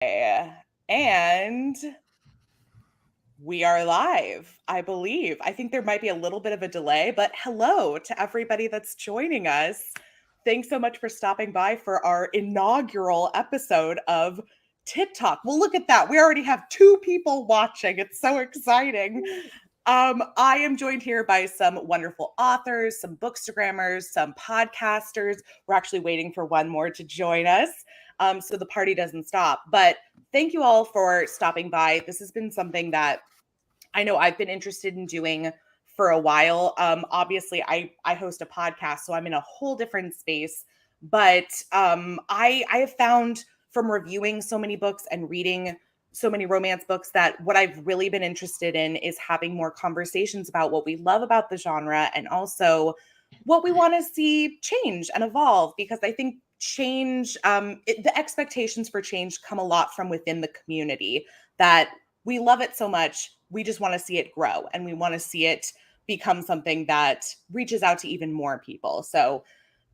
And we are live, I believe. I think there might be a little bit of a delay, but hello to everybody that's joining us. Thanks so much for stopping by for our inaugural episode of Tit Talk. Well, look at that. We already have 2 people watching. It's so exciting. I am joined here by some wonderful authors, some bookstagrammers, some podcasters. We're actually waiting for one more to join us. So the party doesn't stop. But thank you all for stopping by. This has been something that I know I've been interested in doing for a while. Obviously, I host a podcast, so I'm in a whole different space. But I have found from reviewing so many books and reading so many romance books that what I've really been interested in is having more conversations about what we love about the genre and also what we want to see change and evolve. Because I think change, the expectations for change come a lot from within the community. That we love it so much, we just want to see it grow and we want to see it become something that reaches out to even more people. So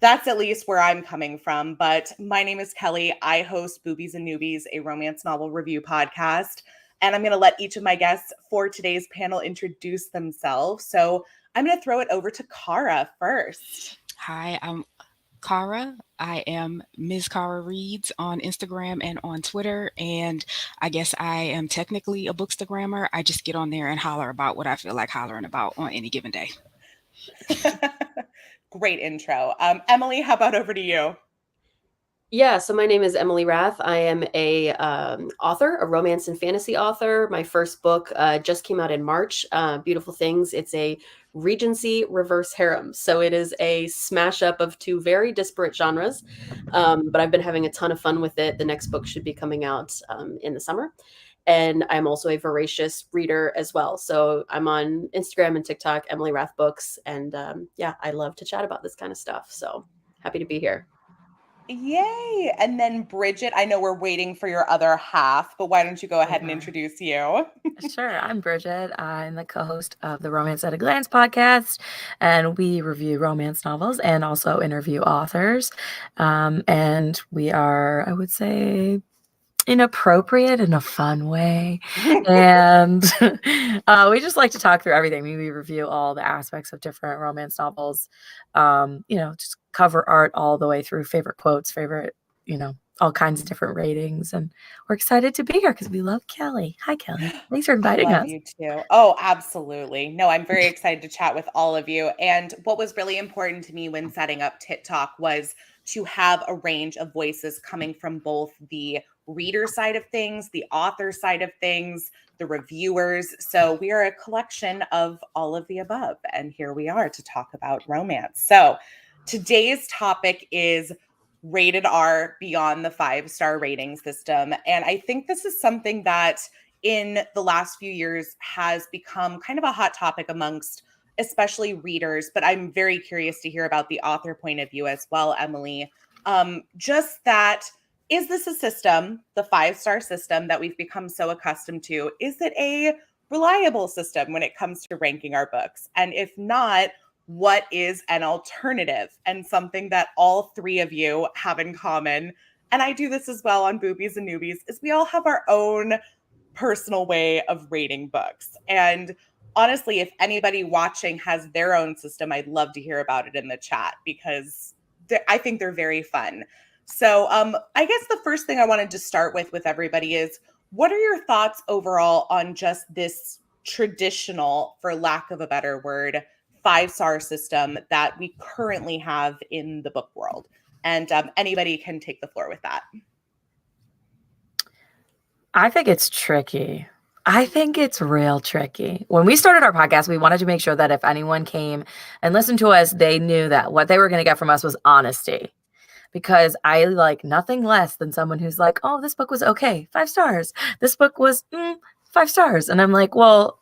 that's at least where I'm coming from. But my name is Kelly. I host Boobies and Noobies, a romance novel review podcast. And I'm going to let each of my guests for today's panel introduce themselves. So I'm going to throw it over to Kara first. Hi, I'm Kara. I am Ms. Kara Reads on Instagram and on Twitter. And I guess I am technically a bookstagrammer. I just get on there and holler about what I feel like hollering about on any given day. Great intro. Emily, how about over to you? Yeah, so my name is Emily Rath. I am a author, a romance and fantasy author. My first book just came out in March, Beautiful Things. It's a Regency reverse harem. So it is a smash up of 2 very disparate genres, but I've been having a ton of fun with it. The next book should be coming out in the summer. And I'm also a voracious reader as well. So I'm on Instagram and TikTok, Emily Rath Books. And yeah, I love to chat about this kind of stuff. So happy to be here. Yay. And then Bridget, I know we're waiting for your other half, but why don't you go ahead and introduce you? Sure. I'm Bridget. I'm the co-host of the Romance at a Glance podcast, and we review romance novels and also interview authors. And we are, I would say, inappropriate in a fun way. And we just like to talk through everything. We review all the aspects of different romance novels, just cover art all the way through favorite quotes, favorite, all kinds of different ratings. And we're excited to be here because we love Kelly. Hi, Kelly. Thanks for inviting us. You too. Oh, absolutely. No, I'm very excited to chat with all of you. And what was really important to me when setting up Tit Talk was to have a range of voices coming from both the reader side of things, the author side of things, the reviewers. So we are a collection of all of the above. And here we are to talk about romance. So today's topic is rated R beyond the 5-star rating system. And I think this is something that in the last few years has become kind of a hot topic amongst especially readers, but I'm very curious to hear about the author point of view as well, Emily. Just that, is this a system, the 5-star system that we've become so accustomed to, is it a reliable system when it comes to ranking our books? And if not, what is an alternative? And something that all 3 of you have in common, and I do this as well on Boobies and Noobies, is we all have our own personal way of rating books. And honestly, if anybody watching has their own system, I'd love to hear about it in the chat because I think they're very fun. So I guess the first thing I wanted to start with everybody is, what are your thoughts overall on just this traditional, for lack of a better word, 5-star system that we currently have in the book world? And anybody can take the floor with that. I think it's tricky. I think it's real tricky. When we started our podcast, we wanted to make sure that if anyone came and listened to us, they knew that what they were going to get from us was honesty. Because I like nothing less than someone who's like, oh, this book was okay, 5 stars. This book was 5 stars. And I'm like, well,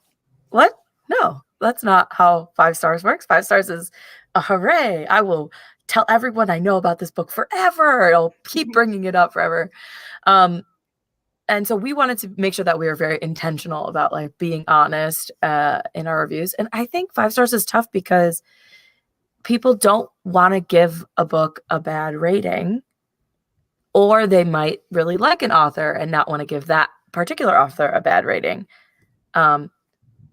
what? No, that's not how 5 stars works. 5 stars is a hooray. I will tell everyone I know about this book forever. I'll keep bringing it up forever. And so we wanted to make sure that we were very intentional about like being honest in our reviews. And I think 5 stars is tough because people don't want to give a book a bad rating or they might really like an author and not want to give that particular author a bad rating. And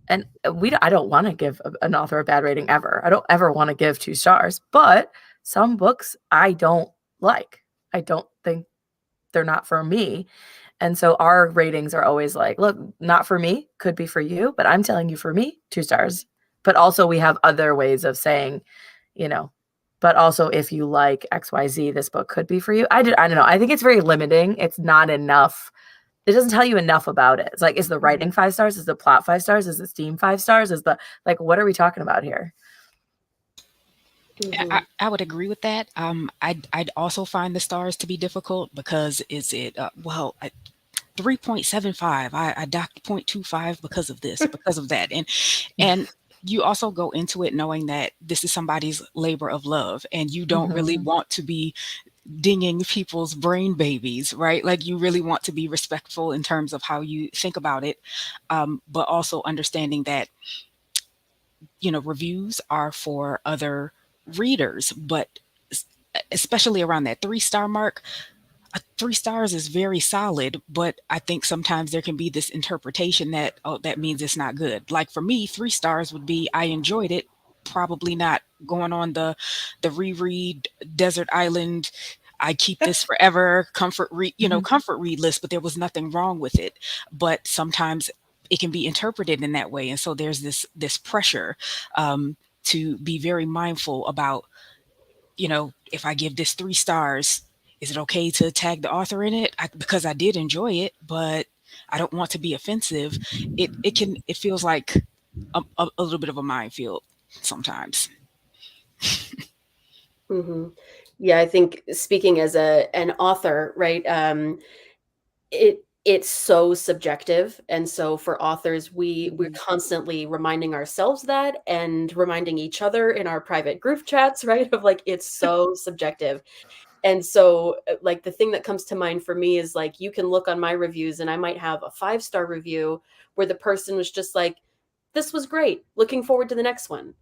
I don't want to give an author a bad rating ever. I don't ever want to give 2 stars, but some books I don't like. I don't think they're not for me. And so our ratings are always like, look, not for me, could be for you, but I'm telling you for me, 2 stars. But also we have other ways of saying, but also if you like XYZ, this book could be for you. I don't know. I think it's very limiting. It's not enough. It doesn't tell you enough about it. It's like, is the writing 5 stars? Is the plot 5 stars? Is the theme 5 stars? Is the, like, what are we talking about here? I would agree with that. I'd also find the stars to be difficult because is it, 3.75. I docked 0.25 because of this, because of that. And you also go into it knowing that this is somebody's labor of love and you don't really want to be dinging people's brain babies, right? Like you really want to be respectful in terms of how you think about it. But also understanding that, reviews are for other readers, but especially around that 3-star mark, 3 stars is very solid, but I think sometimes there can be this interpretation that, oh, that means it's not good. Like for me, 3 stars would be, I enjoyed it, probably not going on the reread desert island, I keep this forever comfort read list, but there was nothing wrong with it. But sometimes it can be interpreted in that way. And so there's this pressure to be very mindful about, if I give this 3 stars, is it okay to tag the author in it? Because I did enjoy it, but I don't want to be offensive. It feels like a little bit of a minefield sometimes. Yeah, I think speaking as an author, right? It's so subjective, and so for authors, we're constantly reminding ourselves that and reminding each other in our private group chats, right? Of like, it's so subjective. And so like the thing that comes to mind for me is like, you can look on my reviews and I might have a 5-star review where the person was just like, this was great, looking forward to the next one.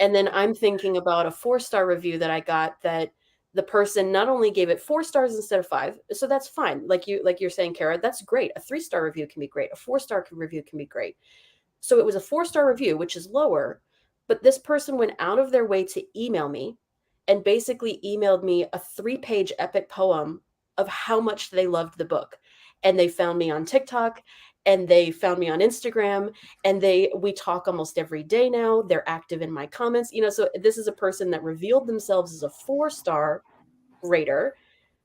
And then I'm thinking about a 4-star review that I got that the person not only gave it 4 stars instead of 5, so that's fine. Like you're saying, Kara, that's great. A 3-star review can be great. A 4-star review can be great. So it was a 4-star review, which is lower, but this person went out of their way to email me and basically emailed me a 3-page epic poem of how much they loved the book. And they found me on TikTok and they found me on Instagram and we talk almost every day now. They're active in my comments, so this is a person that revealed themselves as a 4-star rater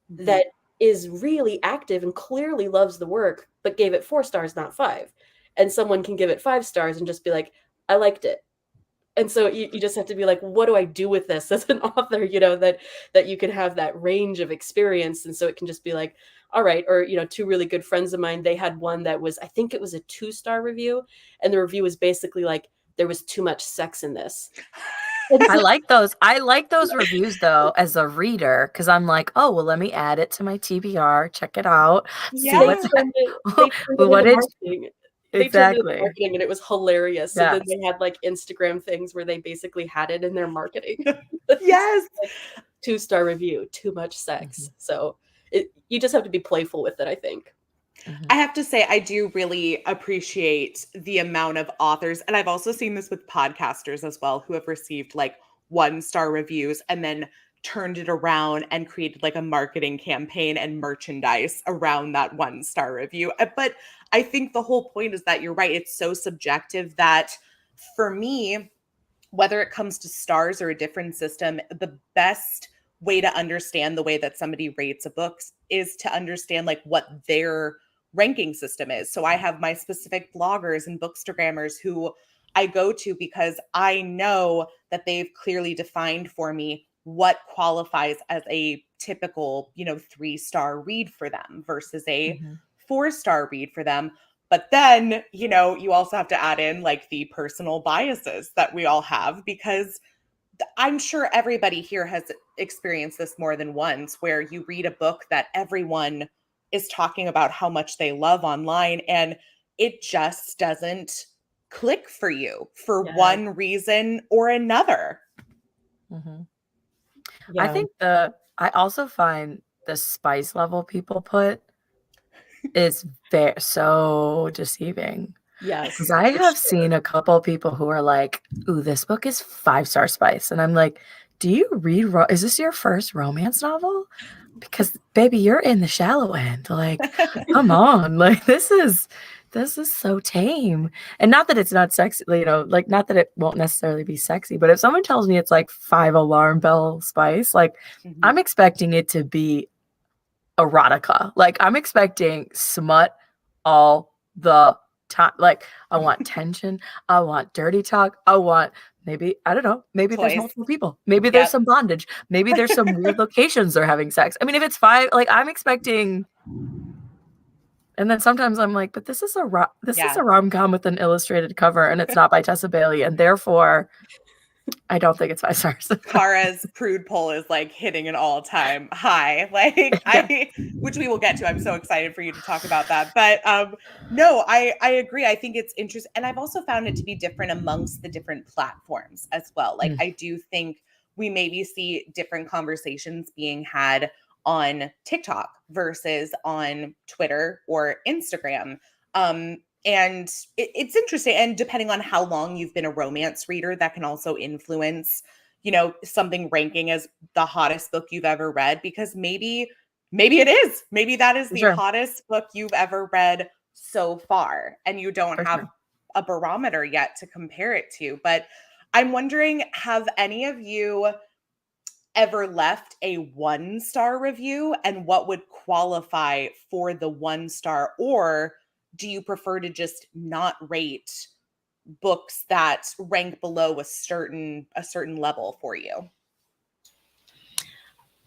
that is really active and clearly loves the work, but gave it 4 stars, not 5. And someone can give it 5 stars and just be like, I liked it. And so you just have to be like, what do I do with this as an author, that you can have that range of experience. And so it can just be like, all right. Or, 2 really good friends of mine, they had one that was, I think it was a 2-star review. And the review was basically like, there was too much sex in this. I like those reviews though as a reader, because I'm like, oh well, let me add it to my TBR, check it out, see what's what is They turned it into exactly marketing, and it was hilarious. So Yes. then they had like Instagram things where they basically had it in their marketing. Yes. Like, 2-star review, too much sex. So you just have to be playful with it, I think. I have to say, I do really appreciate the amount of authors, and I've also seen this with podcasters as well, who have received like 1-star reviews and then turned it around and created like a marketing campaign and merchandise around that 1-star review. But I think the whole point is that you're right. It's so subjective that for me, whether it comes to stars or a different system, the best way to understand the way that somebody rates a book is to understand like what their ranking system is. So I have my specific bloggers and bookstagrammers who I go to because I know that they've clearly defined for me what qualifies as a typical, 3-star read for them versus a 4-star read for them. But then, you also have to add in like the personal biases that we all have, because I'm sure everybody here has experienced this more than once, where you read a book that everyone is talking about how much they love online and it just doesn't click for you for one reason or another. I think I also find the spice level people put is very so deceiving. Yes. Because I for have sure. seen a couple people who are like, "Ooh, this book is 5-star spice," and I'm like, "Do you read? Is this your first romance novel? Because baby, you're in the shallow end. Like, come on, like this is so tame." And not that it's not sexy, you know, like not that it won't necessarily be sexy, but if someone tells me it's like 5 alarm bell spice, like Mhm. I'm expecting it to be erotica. Like I'm expecting smut all the time. Like I want tension. I want dirty talk. I want maybe, I don't know, maybe there's Toys. multiple people. Maybe Yep. there's some bondage. Maybe there's some weird locations they're having sex. I mean, if it's 5, like I'm expecting. And then sometimes I'm like, but this is a rom-com with an illustrated cover and it's not by Tessa Bailey, and therefore I don't think it's 5 stars. Kara's prude poll is like hitting an all-time high. Like which we will get to. I'm so excited for you to talk about that. But no, I agree. I think it's interesting. And I've also found it to be different amongst the different platforms as well. Like I do think we maybe see different conversations being had on TikTok versus on Twitter or Instagram. And it's interesting. And depending on how long you've been a romance reader, that can also influence, you know, something ranking as the hottest book you've ever read, because maybe it is. Maybe that is For the sure. hottest book you've ever read so far. And you don't For have sure. a barometer yet to compare it to. But I'm wondering, have any of you ever left a 1-star review, and what would qualify for the 1-star? Or do you prefer to just not rate books that rank below a certain level for you?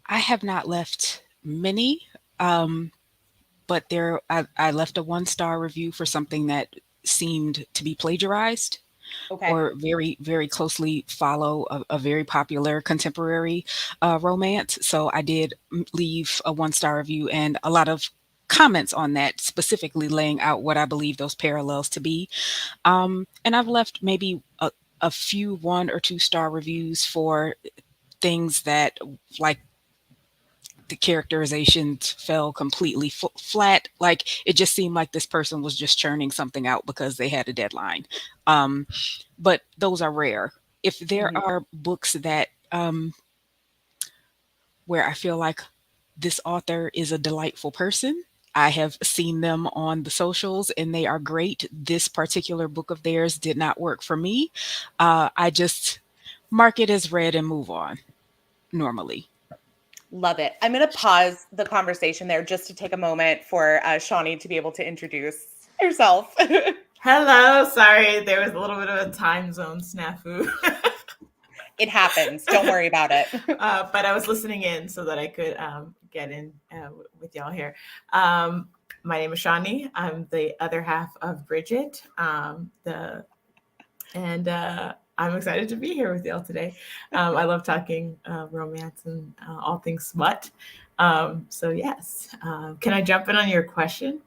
I have not left many, but I left a 1-star review for something that seemed to be plagiarized. Okay. Or very, very closely follow a very popular contemporary romance. So I did leave a 1-star review and a lot of comments on that, specifically laying out what I believe those parallels to be. And I've left maybe a few 1 or 2-star reviews for things that, like, the characterization fell completely flat. Like it just seemed like this person was just churning something out because they had a deadline. But those are rare. If there are books that where I feel like this author is a delightful person, I have seen them on the socials and they are great. This particular book of theirs did not work for me. I just mark it as read and move on normally. Love it. I'm going to pause the conversation there just to take a moment for Shani to be able to introduce herself. Hello. Sorry, there was a little bit of a time zone snafu. It happens. Don't worry about it. But I was listening in so that I could get in with y'all here. My name is Shani. I'm the other half of Bridget. I'm excited to be here with y'all today. I love talking romance and all things smut. So yes, can I jump in on your question?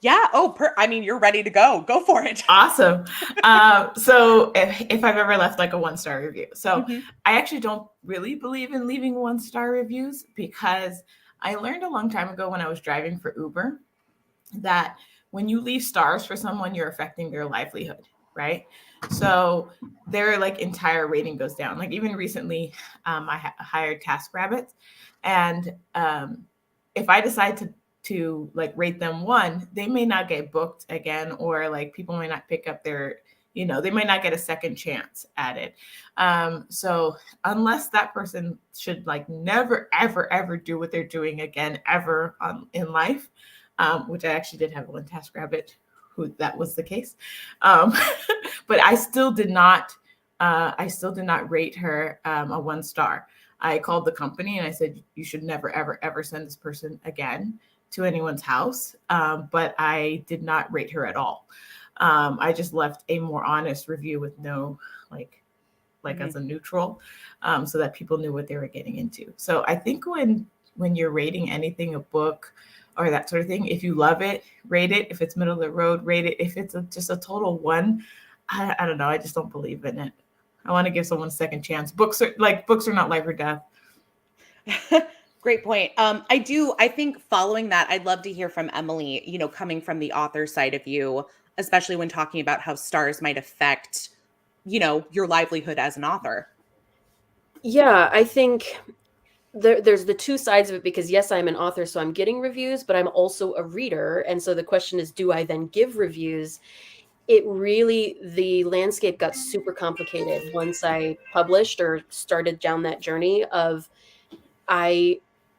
Yeah. Oh, I mean, you're ready to go. Go for it. Awesome. So if I've ever left like a 1-star review. So I actually don't really believe in leaving 1-star reviews, because I learned a long time ago when I was driving for Uber that when you leave stars for someone, you're affecting their livelihood, right? So their like entire rating goes down. Like even recently, I hired TaskRabbit, and if I decide to like rate them 1, they may not get booked again, or like people may not pick up their, they might not get a second chance at it. So unless that person should like never, ever, ever do what they're doing again, ever in life, which I actually did have one TaskRabbit who that was the case. But I still did not rate her a 1-star. I called the company and I said, you should never, ever, ever send this person again to anyone's house. But I did not rate her at all. I just left a more honest review with no like as a neutral, so that people knew what they were getting into. So I think when you're rating anything, a book or that sort of thing, if you love it, rate it. If it's middle of the road, rate it. If it's just a total 1, I don't know. I just don't believe in it. I want to give someone a second chance. Books are not life or death. Great point. I think following that, I'd love to hear from Emily, coming from the author side of you, especially when talking about how stars might affect, your livelihood as an author. Yeah, I think there's the two sides of it, because yes, I'm an author, so I'm getting reviews, but I'm also a reader. And so the question is, do I then give reviews? The landscape got super complicated once I published or started down that journey of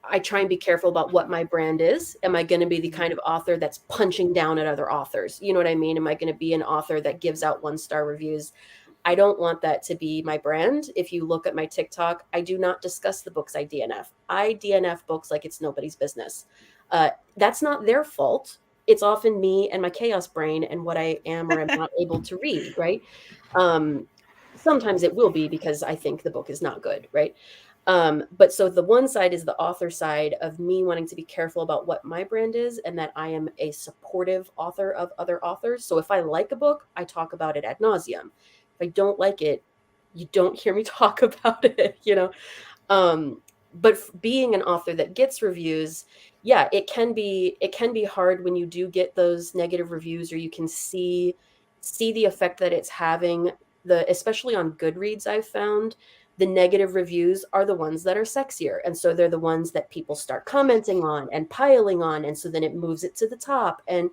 I try and be careful about what my brand is. Am I going to be the kind of author that's punching down at other authors? You know what I mean? Am I going to be an author that gives out 1-star reviews? I don't want that to be my brand. If you look at my TikTok, I do not discuss the books I DNF. I DNF books like it's nobody's business. That's not their fault. It's often me and my chaos brain and what I am or am not able to read, right? Sometimes it will be because I think the book is not good, right? But so the one side is the author side of me wanting to be careful about what my brand is, and that I am a supportive author of other authors. So if I like a book, I talk about it ad nauseum. If I don't like it, you don't hear me talk about it, But being an author that gets reviews, yeah, it can be hard when you do get those negative reviews, or you can see the effect that it's having. Especially on Goodreads, I've found the negative reviews are the ones that are sexier. And so they're the ones that people start commenting on and piling on. And so then it moves it to the top. And,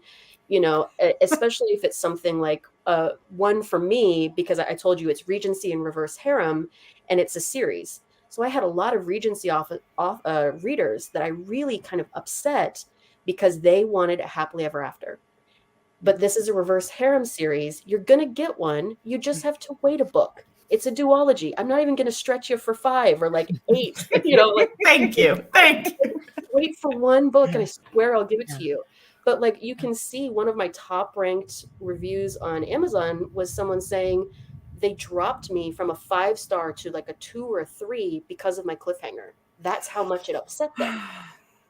especially if it's something like one for me, because I told you it's Regency and Reverse Harem, and it's a series. So I had a lot of Regency readers that I really kind of upset because they wanted a happily ever after. But this is a Reverse Harem series. You're going to get one. You just have to wait a book. It's a duology. I'm not even going to stretch you for 5 or 8. Thank you. Wait for one book, and I swear I'll give it to you. But you can see one of my top ranked reviews on Amazon was someone saying they dropped me from a 5-star to a 2 or a 3 because of my cliffhanger. That's how much it upset them.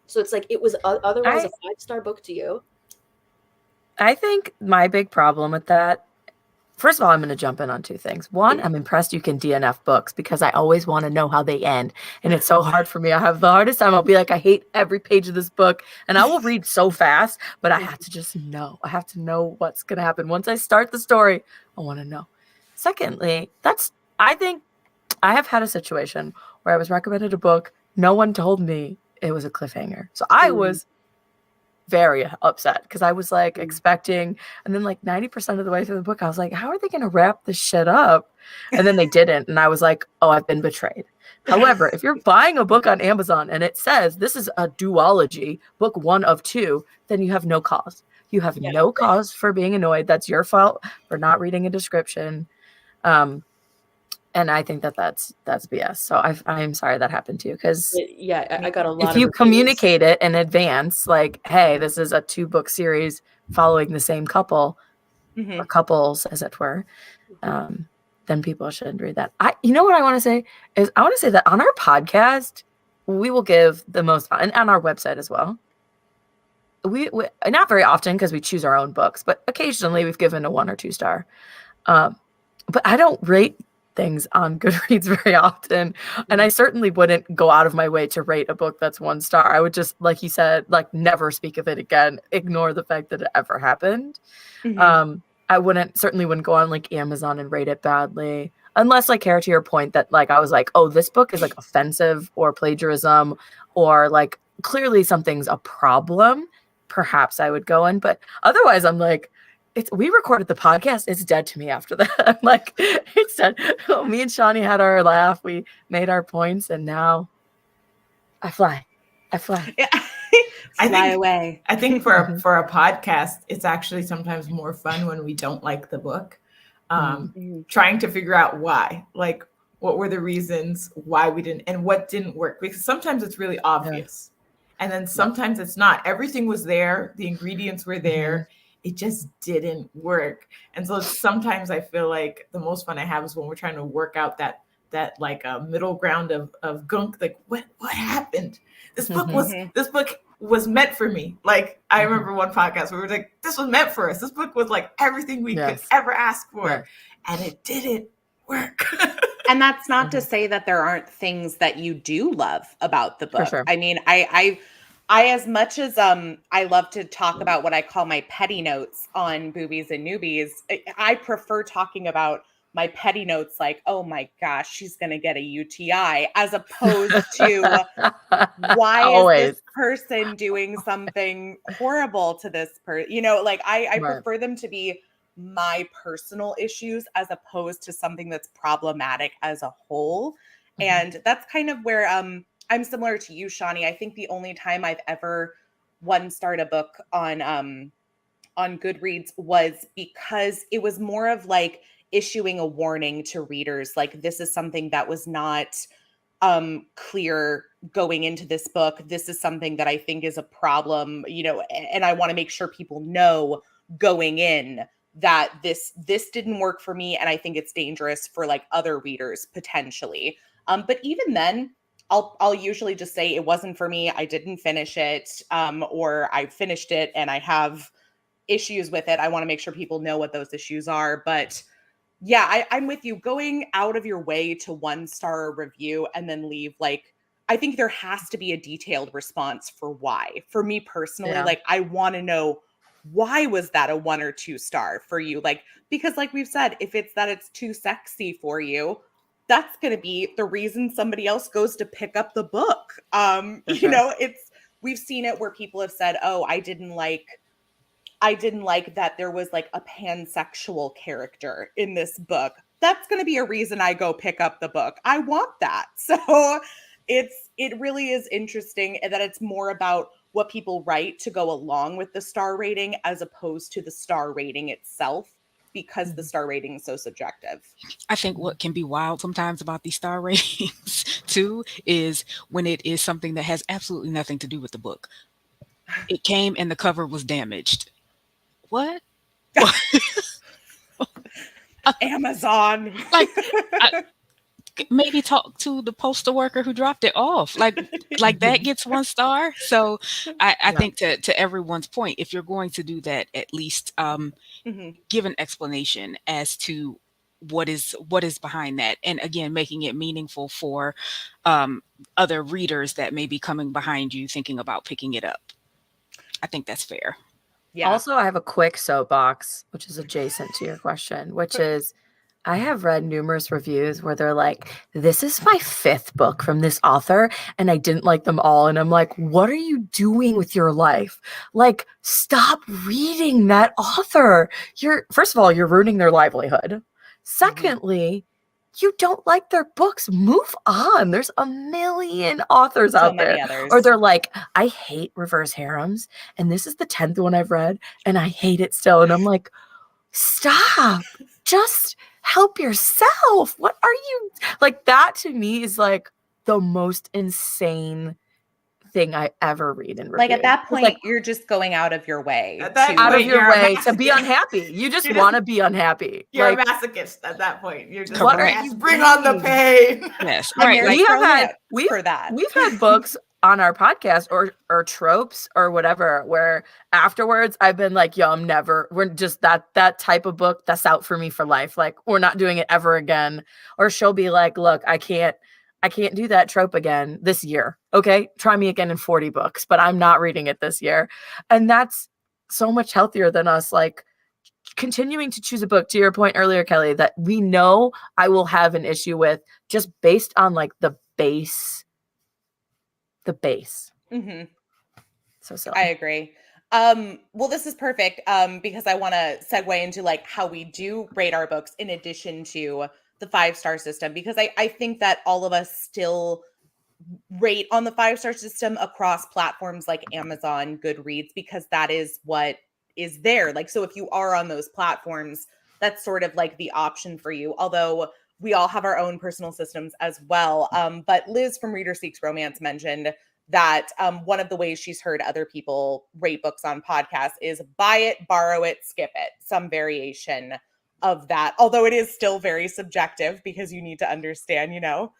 So it's it was otherwise a 5-star book to you. I think my big problem with that, first of all, I'm going to jump in on 2 things. One, I'm impressed you can DNF books, because I always want to know how they end. And it's so hard for me. I have the hardest time. I'll be like, I hate every page of this book. And I will read so fast, but I have to just know. I have to know what's going to happen. Once I start the story, I want to know. Secondly, I think I have had a situation where I was recommended a book. No one told me it was a cliffhanger. So I was very upset, because I was expecting, and then 90% of the way through the book, I was like, how are they going to wrap this shit up? And then they didn't. And I was like, oh, I've been betrayed. However, if you're buying a book on Amazon and it says this is a duology, book 1 of 2, then you have no cause. You have no cause for being annoyed. That's your fault for not reading a description. And I think that's BS. So I'm sorry that happened to you, because I got a lot. If you communicate it in advance, hey, this is a 2-book series following the same couple, or couples, as it were, then people shouldn't read that. You know what I want to say is, I want to say that on our podcast, we will give the most, and on our website as well. We not very often, because we choose our own books, but occasionally we've given a 1 or 2 star. But I don't rate things on Goodreads very often, and I certainly wouldn't go out of my way to rate a book that's 1 star. I would just, like you said, never speak of it again, ignore the fact that it ever happened. I certainly wouldn't go on Amazon and rate it badly, unless care to your point that I was oh, this book is offensive or plagiarism, or clearly something's a problem. Perhaps I would go in, but otherwise I'm we recorded the podcast. It's dead to me after that. It's dead. Me and Shani had our laugh. We made our points, and now I fly. Yeah. Fly away. I think for a podcast, it's actually sometimes more fun when we don't like the book. Trying to figure out why. What were the reasons why we didn't, and what didn't work? Because sometimes it's really obvious. And then sometimes it's not. Everything was there. The ingredients were there. It just didn't work. And so sometimes I feel the most fun I have is when we're trying to work out that middle ground of gunk. What happened? This book was meant for me. I remember one podcast where we were this was meant for us. This book was everything we could ever ask for. And it didn't work. And that's not to say that there aren't things that you do love about the book. sure. I mean, I as much as I love to talk about what I call my petty notes on Boobies and Noobies, I prefer talking about my petty notes like, oh my gosh, she's gonna get a UTI, as opposed to why is Always. this person doing something horrible to this person? You know, like I Right. prefer them to be my personal issues as opposed to something that's problematic as a whole. And that's kind of where I'm similar to you, Shani. I think the only time I've ever one starred a book on Goodreads was because it was more of like issuing a warning to readers, like this is something that was not clear going into this book. This is something that I think is a problem, you know, and I want to make sure people know going in that this didn't work for me, and I think it's dangerous for like other readers potentially. But even then, I'll usually just say it wasn't for me. I didn't finish it, or I finished it and I have issues with it. I want to make sure people know what those issues are. But yeah, I'm with you. Going out of your way to 1-star review and then leave, like, I think there has to be a detailed response for why. For me personally, like, I want to know, why was that a 1 or 2 star for you? Like, because like we've said, if it's that it's too sexy for you, that's going to be the reason somebody else goes to pick up the book. You know, we've seen it where people have said, oh, I didn't like that there was like a pansexual character in this book. That's going to be a reason I go pick up the book. I want that. So it really is interesting that it's more about what people write to go along with the star rating as opposed to the star rating itself, because the star rating is so subjective. I think what can be wild sometimes about these star ratings too is when it is something that has absolutely nothing to do with the book. It came and the cover was damaged. What? Amazon. Like, maybe talk to the postal worker who dropped it off. Like that gets 1 star. So I think to everyone's point, if you're going to do that, at least give an explanation as to what is behind that. And again, making it meaningful for other readers that may be coming behind you thinking about picking it up. I think that's fair. Yeah. Also, I have a quick soapbox, which is adjacent to your question, which is I have read numerous reviews where they're like, this is my 5th book from this author, and I didn't like them all. And I'm like, what are you doing with your life? Like, stop reading that author. First of all, you're ruining their livelihood. Secondly, you don't like their books. Move on. There's a million authors out there. Others. Or they're like, I hate reverse harems, and this is the 10th one I've read, and I hate it still. And I'm like, stop. Just help yourself. What are you like? That to me is like the most insane thing I ever read in review. Like at that point, like, you're just going out of your way to be unhappy. You just want to be unhappy. You're like, a masochist at that point. You're just What like, bring on the pain. Yes, right. Like, we've had books on our podcast or tropes or whatever where afterwards I've been like, yo, we're just that type of book that's out for me for life. Like, we're not doing it ever again. Or she'll be like, look, I can't do that trope again this year. Okay, try me again in 40 books, but I'm not reading it this year. And that's so much healthier than us like continuing to choose a book, to your point earlier, Kelly, that we know I will have an issue with just based on like the base. Mm-hmm. So I agree. Well, this is perfect because I want to segue into like how we do rate our books in addition to the 5-star system, because I think that all of us still rate on the 5-star system across platforms like Amazon, Goodreads, because that is what is there. Like, so if you are on those platforms, that's sort of like the option for you. Although we all have our own personal systems as well. But Liz from Reader Seeks Romance mentioned that one of the ways she's heard other people rate books on podcasts is buy it, borrow it, skip it, some variation of that. Although it is still very subjective because you need to understand, you know,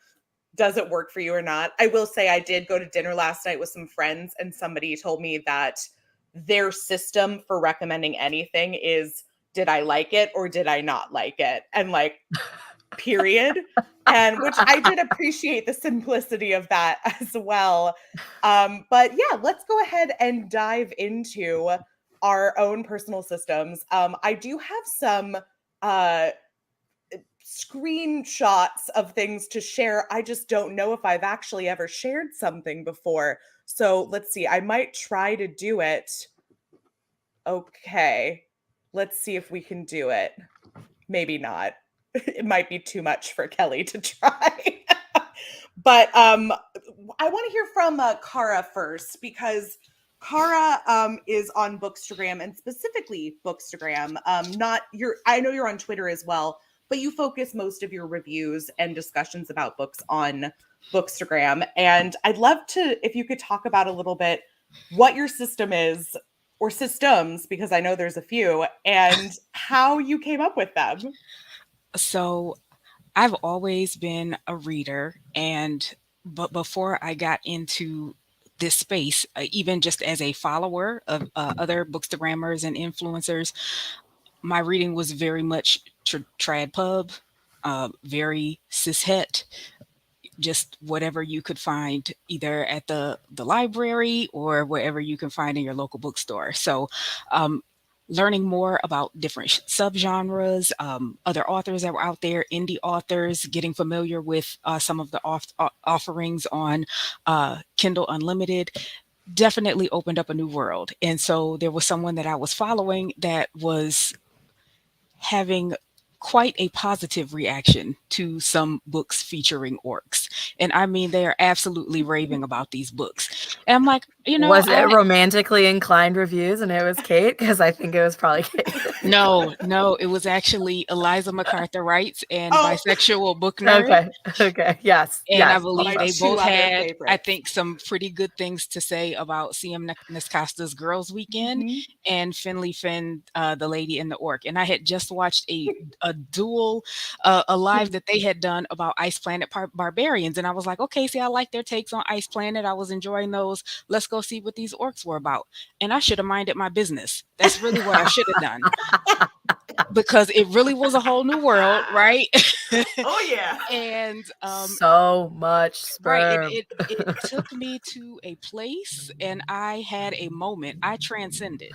does it work for you or not? I will say I did go to dinner last night with some friends and somebody told me that their system for recommending anything is, did I like it or did I not like it? And like, period. And which I did appreciate the simplicity of that as well. But yeah, let's go ahead and dive into our own personal systems. I do have some screenshots of things to share. I just don't know if I've actually ever shared something before. So let's see. I might try to do it. Okay. Let's see if we can do it. Maybe not. It might be too much for Kelly to try. But I want to hear from Cara first, because Cara is on Bookstagram, and specifically Bookstagram. Not your. I know you're on Twitter as well, but you focus most of your reviews and discussions about books on Bookstagram. And I'd love to, if you could talk about a little bit what your system is, or systems, because I know there's a few, and how you came up with them. So I've always been a reader, but before I got into this space, even just as a follower of other Bookstagrammers and influencers, my reading was very much trad pub, very cishet, just whatever you could find either at the library or wherever you can find in your local bookstore. So learning more about different subgenres, other authors that were out there, indie authors, getting familiar with some of the offerings on Kindle Unlimited definitely opened up a new world. And so there was someone that I was following that was having quite a positive reaction to some books featuring orcs. And I mean, they are absolutely raving about these books. And I'm like, was it romantically inclined reviews and it was Kate? Because I think it was probably Kate. No, it was actually Eliza MacArthur Wrights and Bisexual Book Nerd. Okay, yes. And I believe they both had, I think, some pretty good things to say about CM Nescasta's Girls Weekend and Finley Finn, The Lady and the Orc. And I had just watched a live that they had done about Ice Planet Barbarians. And I was like, okay, see, I like their takes on Ice Planet. I was enjoying those. Let's go see what these orcs were about. And I should have minded my business. That's really what I should have done. Because it really was a whole new world, right? Oh yeah. And so much sperm. Right. It took me to a place and I had a moment. I transcended.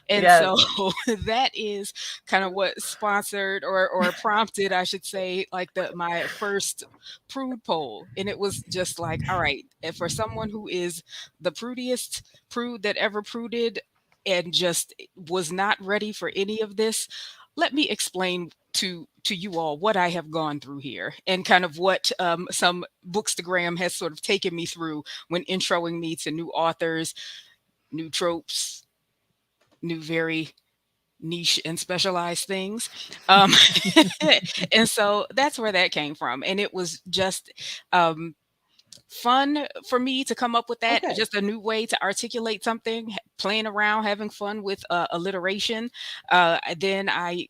And so that is kind of what sponsored or prompted, I should say, like my first prude poll. And it was just like, all right, for someone who is the prudiest prude that ever pruded and just was not ready for any of this, let me explain to you all what I have gone through here and kind of what some Bookstagram has sort of taken me through when introing me to new authors, new tropes, new very niche and specialized things. And so that's where that came from. And it was just fun for me to come up with that. Okay. Just a new way to articulate something, playing around, having fun with alliteration. Then I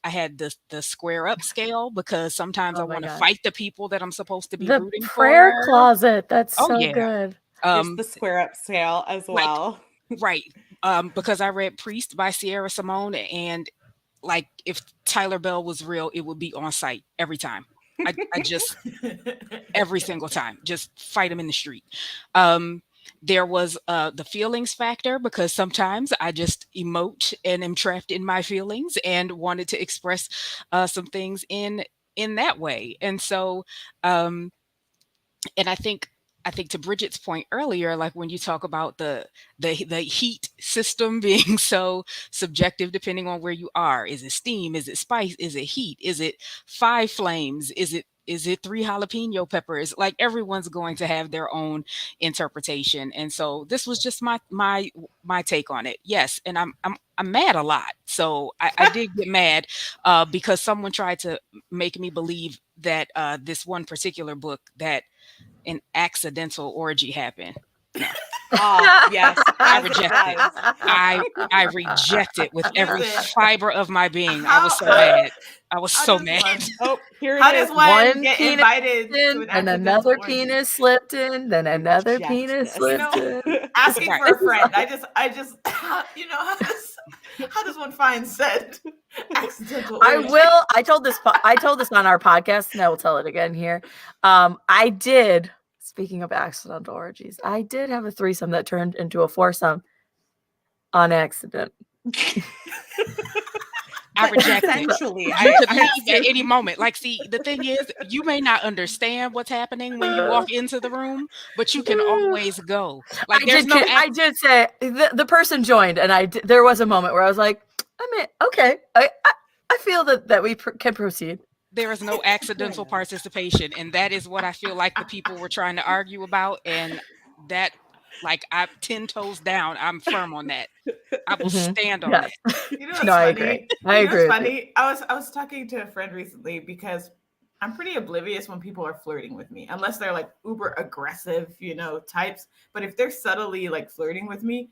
had the square up scale because sometimes I want to fight the people that I'm supposed to be rooting for. The prayer closet. That's so good. There's the square up scale as well. Right. Because I read Priest by Sierra Simone, and like if Tyler Bell was real, it would be on site every time. I just every single time, just fight him in the street. There was the feelings factor because sometimes I just emote and am trapped in my feelings and wanted to express some things in that way. And so, and I think to Bridget's point earlier, like when you talk about the heat system being so subjective depending on where you are. Is it steam? Is it spice? Is it heat? Is it 5 flames? Is it 3 jalapeno peppers? Like everyone's going to have their own interpretation. And so this was just my take on it. Yes. And I'm mad a lot. So I did get mad because someone tried to make me believe that this one particular book that an accidental orgy happened. No. Yes, I reject it. I reject it with every fiber of my being. I was so mad. I was so mad. Oh, here it How is. Does one get invited to and another penis slipped in, then another penis slipped in. Asking for a friend. I just, you know, How does one find said accidental I origin? will. I told this on our podcast, and I will tell it again here. I did. Speaking of accidental orgies, I did have a threesome that turned into a foursome on accident. I reject it. Essentially, You could leave at any moment. Like, see, the thing is, you may not understand what's happening when you walk into the room, but you can always go. Like, I did say the person joined, and there was a moment where I was like, I mean, okay, I feel that we can proceed. There is no accidental participation, and that is what I feel like the people were trying to argue about, and that, like, I'm 10 toes down. I'm firm on that. I will stand on that. You know what's No, funny? I agree. I agree. What's funny? I was talking to a friend recently because I'm pretty oblivious when people are flirting with me, unless they're like uber aggressive, types. But if they're subtly like flirting with me,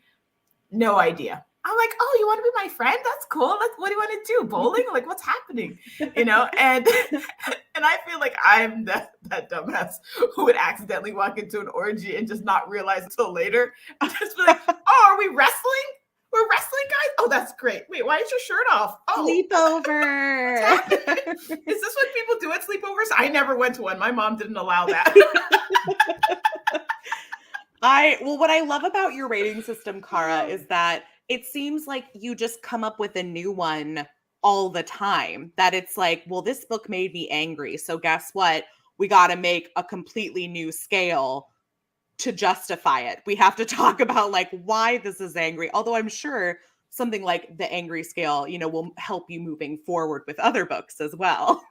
no idea. I'm like, oh, you want to be my friend? That's cool. What do you want to do? Bowling? Like, what's happening? And and I feel like I'm that dumbass who would accidentally walk into an orgy and just not realize until later. And just be like, oh, are we wrestling? We're wrestling, guys? Oh, that's great. Wait, why is your shirt off? Oh, sleepover. Is this what people do at sleepovers? I never went to one. My mom didn't allow that. What I love about your rating system, Cara, is that it seems like you just come up with a new one all the time. That it's like, well, this book made me angry. So guess what? We got to make a completely new scale to justify it. We have to talk about like why this is angry. Although I'm sure something like the angry scale, will help you moving forward with other books as well.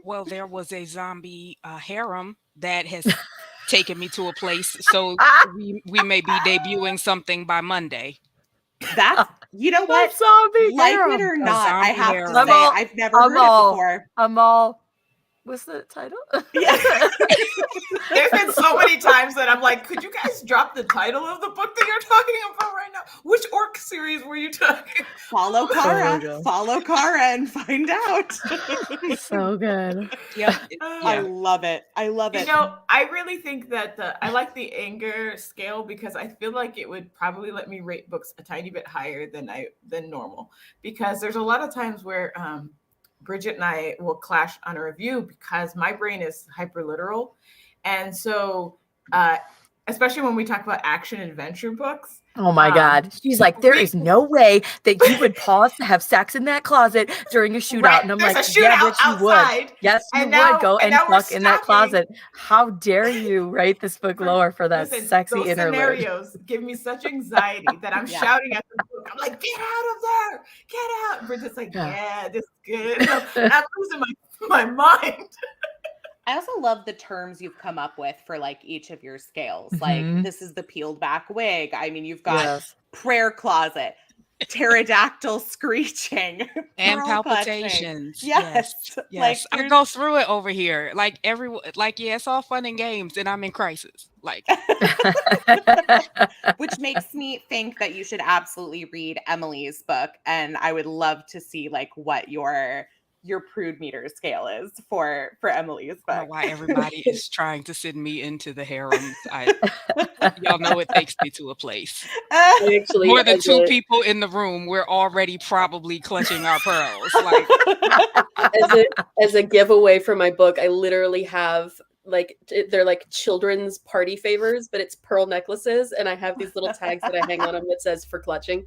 Well, there was a zombie harem that has taken me to a place. So we may be debuting something by Monday. That's, you know what? Like it or not, I have to say, I've never heard it before. What's the title? Yeah. There's been so many times that I'm like, could you guys drop the title of the book that you're talking about right now? Which orc series were you talking? Follow Cara. Follow Cara and find out. So good. Yeah. I love it. I love it. I really think that I like the anger scale because I feel like it would probably let me rate books a tiny bit higher than normal. Because there's a lot of times where Bridget and I will clash on a review because my brain is hyper literal. And so, especially when we talk about action adventure books. Oh my God. She's like, there is no way that you would pause to have sex in that closet during a shootout. Right. And I'm There's like, a shootout yeah, but you outside. would. Yes, you And would now- go and and now we're fuck in that stopping. closet. How dare you rate this book lower for that Listen, sexy those interlude? scenarios give me such anxiety that I'm shouting at the book. I'm like, get out of there. Get out. Bridget's like, yeah, this is good. And I'm losing my mind. I also love the terms you've come up with for like each of your scales. Like this is the peeled back wig. I mean, you've got prayer closet, pterodactyl screeching, and pearl palpitations. clutching. Yes. Like, I go through it over here. Like it's all fun and games, and I'm in crisis. Like, which makes me think that you should absolutely read Emily's book, and I would love to see like what your prude meter scale is for Emily's book. I don't know why everybody is trying to send me into the harem. Y'all know it takes me to a place. Actually, more than two people in the room, we're already probably clutching our pearls. Like, as a giveaway for my book, I literally have they're like children's party favors, but it's pearl necklaces, and I have these little tags that I hang on them that says "for clutching."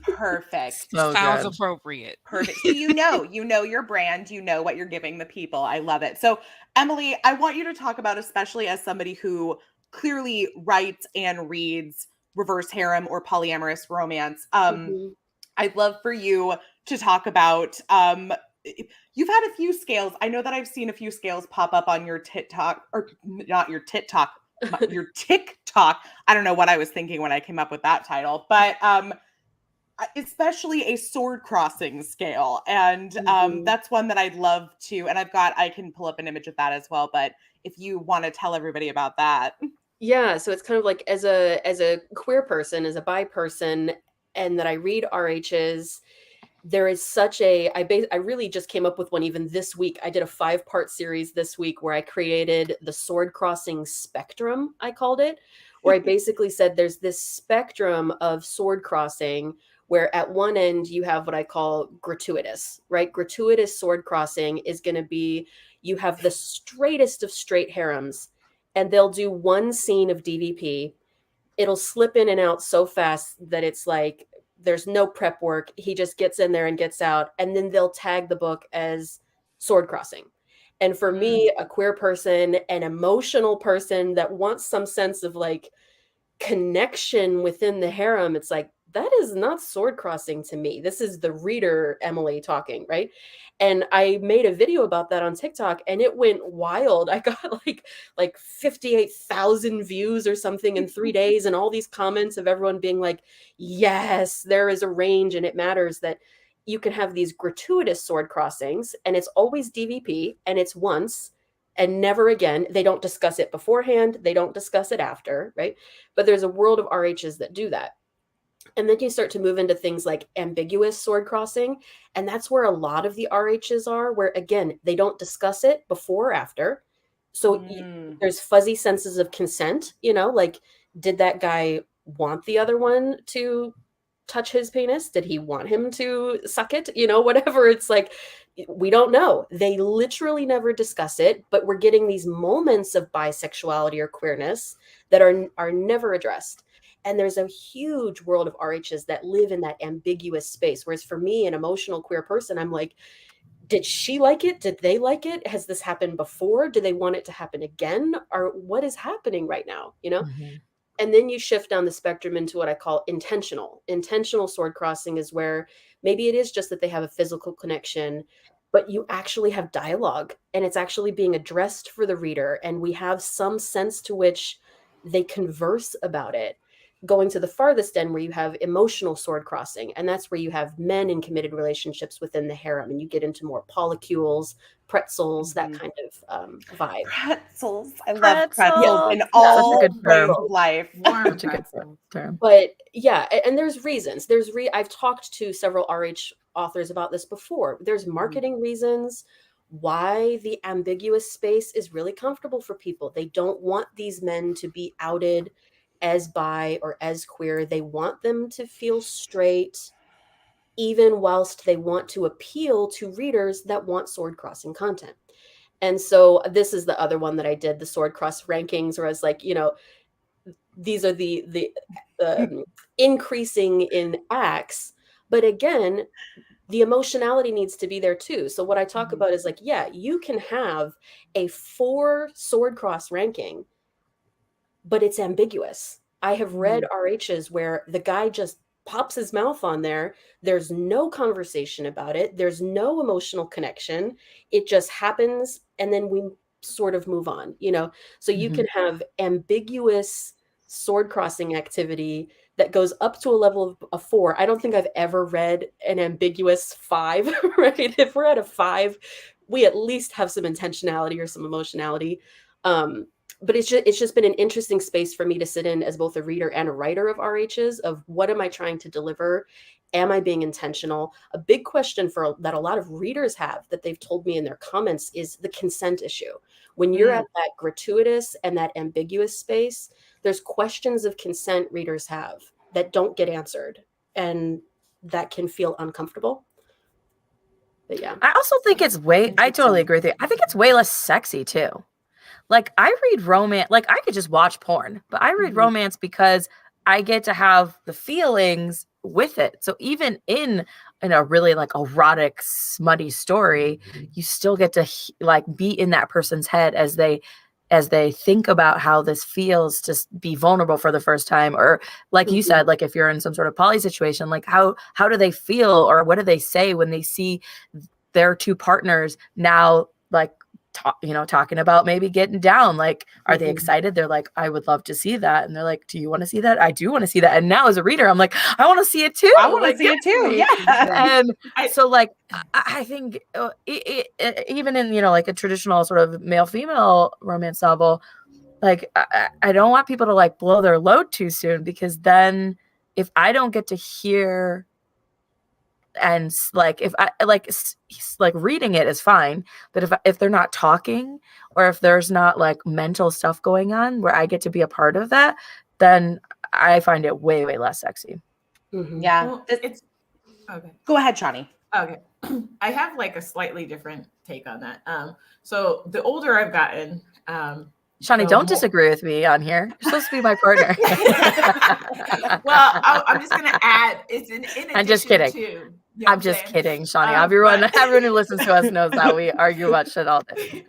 Perfect. So sounds appropriate. Perfect. So you know your brand, you know what you're giving the people. I love it. So Emily, I want you to talk about, especially as somebody who clearly writes and reads reverse harem or polyamorous romance. I'd love for you to talk about you've had a few scales. I know that I've seen a few scales pop up on your Tit Talk, or not your Tit Talk, your TikTok. I don't know what I was thinking when I came up with that title, but especially a sword crossing scale. And that's one that I'd love to, and I can pull up an image of that as well. But if you want to tell everybody about that. Yeah. So it's kind of like as a queer person, as a bi person, and that I read RHs, there is such I really just came up with one even this week. I did a 5-part series this week where I created the sword crossing spectrum, I called it, where I basically said there's this spectrum of sword crossing where at one end you have what I call gratuitous, right? Gratuitous sword crossing is going to be, you have the straightest of straight harems, and they'll do one scene of DVP. It'll slip in and out so fast that it's like there's no prep work. He just gets in there and gets out, and then they'll tag the book as sword crossing. And for me, a queer person, an emotional person that wants some sense of like connection within the harem, it's like, that is not sword crossing to me. This is the reader, Emily, talking, right? And I made a video about that on TikTok, and it went wild. I got like 58,000 views or something in 3 days, and all these comments of everyone being like, yes, there is a range, and it matters that you can have these gratuitous sword crossings, and it's always DVP, and it's once and never again. They don't discuss it beforehand. They don't discuss it after, right? But there's a world of RHs that do that. And then you start to move into things like ambiguous sword crossing. And that's where a lot of the RHs are, where again, they don't discuss it before or after. So there's fuzzy senses of consent, like, did that guy want the other one to touch his penis? Did he want him to suck it? Whatever. It's like, we don't know. They literally never discuss it, but we're getting these moments of bisexuality or queerness that are never addressed. And there's a huge world of RHs that live in that ambiguous space. Whereas for me, an emotional queer person, I'm like, did she like it? Did they like it? Has this happened before? Do they want it to happen again? Or what is happening right now? And then you shift down the spectrum into what I call intentional. Intentional sword crossing is where maybe it is just that they have a physical connection, but you actually have dialogue, and it's actually being addressed for the reader. And we have some sense to which they converse about it. Going to the farthest end, where you have emotional sword crossing, and that's where you have men in committed relationships within the harem, and you get into more polycules, pretzels, that kind of vibe. Pretzels. I love pretzels in all ways of life. Such a good term. But yeah, and there's reasons. I've talked to several RH authors about this before. There's marketing reasons why the ambiguous space is really comfortable for people. They don't want these men to be outed as bi or as queer. They want them to feel straight, even whilst they want to appeal to readers that want sword crossing content. And so this is the other one that I did, the sword cross rankings, where I was like, these are the increasing in acts. But again, the emotionality needs to be there too. So what I talk about is like, yeah, you can have a 4 sword cross ranking, but it's ambiguous. I have read RHs where the guy just pops his mouth on there. There's no conversation about it. There's no emotional connection. It just happens, and then we sort of move on, So you can have ambiguous sword crossing activity that goes up to a level of a 4. I don't think I've ever read an ambiguous 5, right? If we're at a 5, we at least have some intentionality or some emotionality. But it's just been an interesting space for me to sit in as both a reader and a writer of RHs, of what am I trying to deliver? Am I being intentional? A big question that a lot of readers have that they've told me in their comments is the consent issue. When you're at that gratuitous and that ambiguous space, there's questions of consent readers have that don't get answered, and that can feel uncomfortable. But yeah. I also think I totally agree with you. I think it's way less sexy too. Like, I read romance, like I could just watch porn, but I read romance because I get to have the feelings with it. So even in a really like erotic, smutty story, you still get to like be in that person's head as they think about how this feels to be vulnerable for the first time. Or like you said, like if you're in some sort of poly situation, like how do they feel, or what do they say when they see their 2 partners now like talking about maybe getting down? Like, are they excited? They're like, I would love to see that. And they're like, do you want to see that? I do want to see that. And now as a reader, I'm like, I want to see it too. I want to see it too. Yeah. And so like, I think even in, like a traditional sort of male-female romance novel, like I don't want people to like blow their load too soon, because then if I don't get to hear, and like if I like reading it is fine, but if they're not talking, or if there's not like mental stuff going on where I get to be a part of that, then I find it way less sexy. Yeah. Well, it's okay. Go ahead, Shani. Okay. I have like a slightly different take on that. So the older I've gotten, Shani, don't disagree with me on here. You're supposed to be my partner. Well, I'm just gonna add. It's in I'm just kidding. To, you know I'm just kidding, Shani. Everyone who listens to us knows that we argue about shit all day.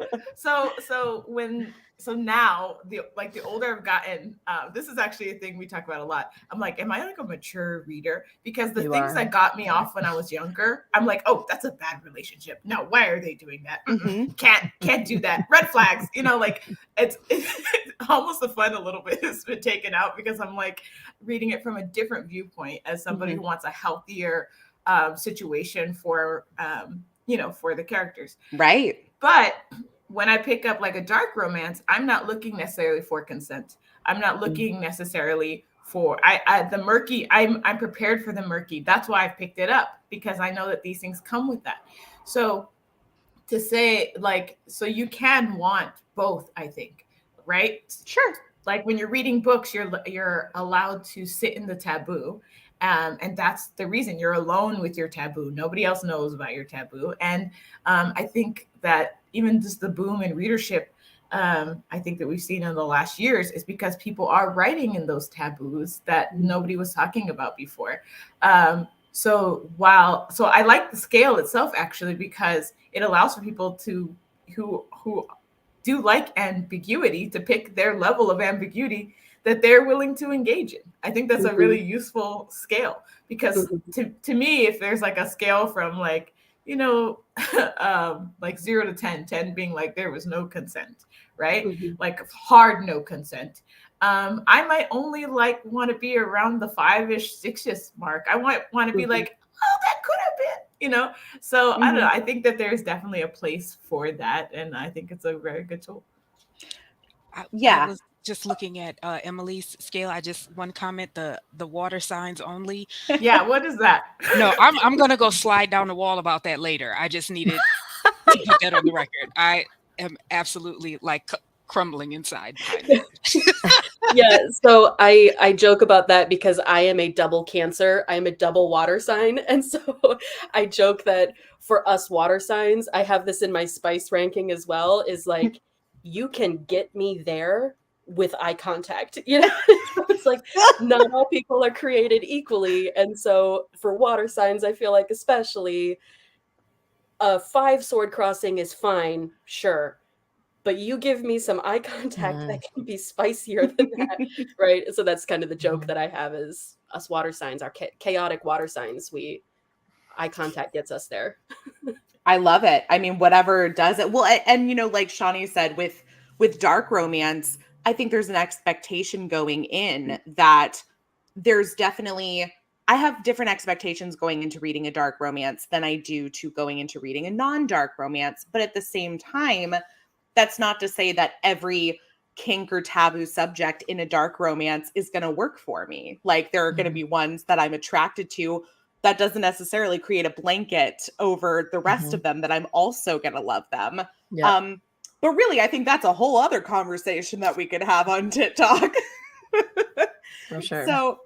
So now the older I've gotten, this is actually a thing we talk about a lot. I'm like, am I like a mature reader? Because the things that got me off when I was younger, I'm like, oh, that's a bad relationship. No, why are they doing that? Can't do that. Red flags. You know, like it's almost the fun a little bit has been taken out because I'm like reading it from a different viewpoint as somebody who wants a healthier situation for for the characters. Right. But when I pick up like a dark romance, I'm not looking necessarily for consent. I'm not looking necessarily for the murky. I'm prepared for the murky. That's why I've picked it up, because I know that these things come with that. So to say so you can want both, I think, right? Sure. Like when you're reading books, you're allowed to sit in the taboo. And that's the reason you're alone with your taboo. Nobody else knows about your taboo. And I think that even just the boom in readership, I think that we've seen in the last years is because people are writing in those taboos that nobody was talking about before. So I like the scale itself, actually, because it allows for people who do like ambiguity to pick their level of ambiguity that they're willing to engage in. I think that's a really useful scale, because to me, if there's like a scale from like 0 to 10, 10 being like there was no consent, right? Like hard no consent. I might only want to be around the 5-ish, 6-ish mark. I want to be like, oh, that could have been, So I don't know. I think that there's definitely a place for that, and I think it's a very good tool. I was just looking at Emily's scale. One comment, the water signs only. Yeah, what is that? No, I'm gonna go slide down the wall about that later. I just needed to put that on the record. I am absolutely like crumbling inside. Yeah, so I joke about that because I am a double Cancer. I am a double water sign. And so I joke that for us water signs, I have this in my spice ranking as well, is like, you can get me there with eye contact. It's like not all people are created equally. And so for water signs, I feel like especially a 5 sword crossing is fine, sure. But you give me some eye contact that can be spicier than that, right? So that's kind of the joke that I have is us water signs, our chaotic water signs. Eye contact gets us there. I love it. I mean, whatever does it. Well, and like Shani said, with dark romance, I think there's an expectation going in that there's definitely, I have different expectations going into reading a dark romance than I do to going into reading a non-dark romance. But at the same time, that's not to say that every kink or taboo subject in a dark romance is going to work for me. Like there are going to be ones that I'm attracted to that doesn't necessarily create a blanket over the rest of them that I'm also going to love them. Yeah. But really, I think that's a whole other conversation that we could have on Tit Talk. For sure. So,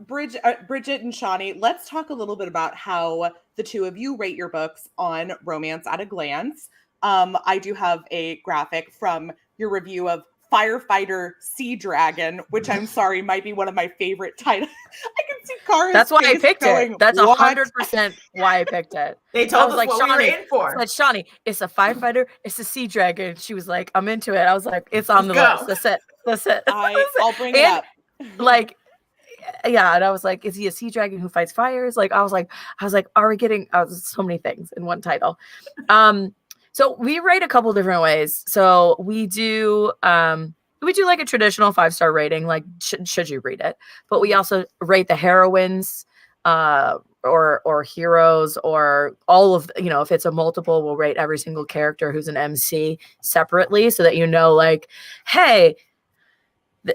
Bridget and Shani, let's talk a little bit about how the two of you rate your books on Romance at a Glance. I do have a graphic from your review of Firefighter Sea Dragon, which I'm sorry might be one of my favorite titles. I can see Kara's That's why I picked going, it. That's 100% why I picked it. They told us like, what we were in for. Like, Shani, it's a firefighter, it's a sea dragon. She was like, I'm into it. I was like, it's on the list. That's it. I'll bring it up. Like, yeah, and I was like, is he a sea dragon who fights fires? Like, I was like, are we getting so many things in one title? So we rate a couple different ways. So we do like a traditional 5-star rating, like should you read it? But we also rate the heroines, or heroes, or all of, if it's a multiple, we'll rate every single character who's an MC separately, so that like, hey,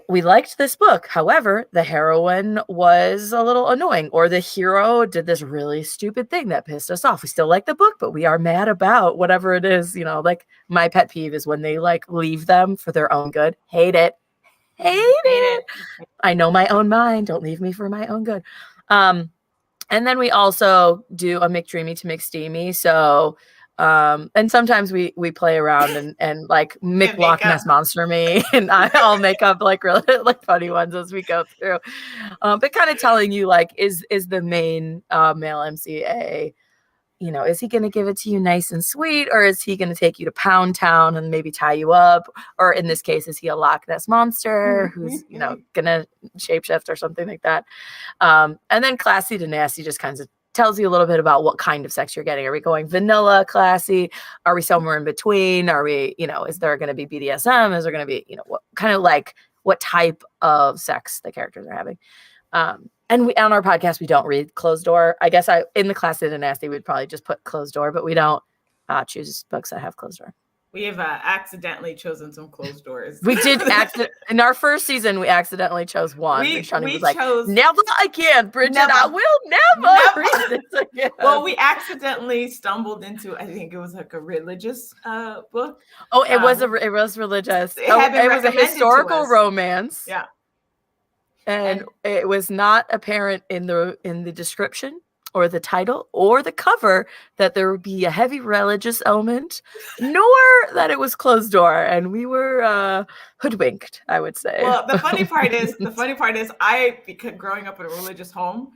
we liked this book. However, the heroine was a little annoying, or the hero did this really stupid thing that pissed us off. We still like the book, but we are mad about whatever it is. Like my pet peeve is when they leave them for their own good. Hate it. I know my own mind. Don't leave me for my own good. And then we also do a McDreamy to McSteamy. So, and sometimes we play around and like Mick Loch Ness Monster me, and I'll make up like really like funny ones as we go through. But kind of telling you like, is the main male MCA, you know, is he going to give it to you nice and sweet, or is he going to take you to Pound Town and maybe tie you up? Or in this case, is he a Loch Ness monster who's, you know, going to shapeshift or something like that? And then classy to nasty just kind of tells you a little bit about what kind of sex you're getting. Are we going vanilla, classy? Are we somewhere in between? Are we, you know, is there going to be BDSM? Is there going to be, you know, what kind of like what type of sex the characters are having? And we on our podcast, we don't read Closed Door. I guess in the classy to nasty, we'd probably just put Closed Door, but we don't choose books that have Closed Door. We have accidentally chosen some closed doors. We did in our first season. We accidentally chose one. And Shani was like, "Never again, Bridget. Never. I will never read this again." Well, we accidentally stumbled into, I think it was like a religious book. Oh, it was religious. It was a historical romance. Yeah. And it was not apparent in the description or the title or the cover that there would be a heavy religious element, nor that it was Closed Door. And we were hoodwinked, I would say. Well, the funny part is, because growing up in a religious home,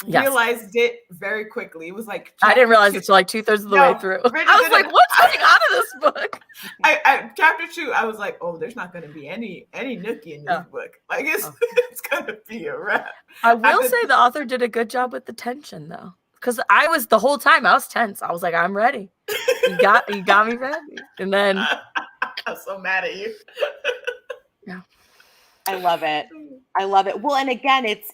realized it very quickly. It was like I didn't realize it until like 2/3 of the way through. I was like, "What's going on in this book?" I chapter 2, I was like, "Oh, there's not going to be any nookie in this book. Like it's going to be a wrap." I will say the author did a good job with the tension though, because the whole time I was tense. I was like, "I'm ready. You got me ready." And then I'm so mad at you. Yeah. I love it. Well, and again, it's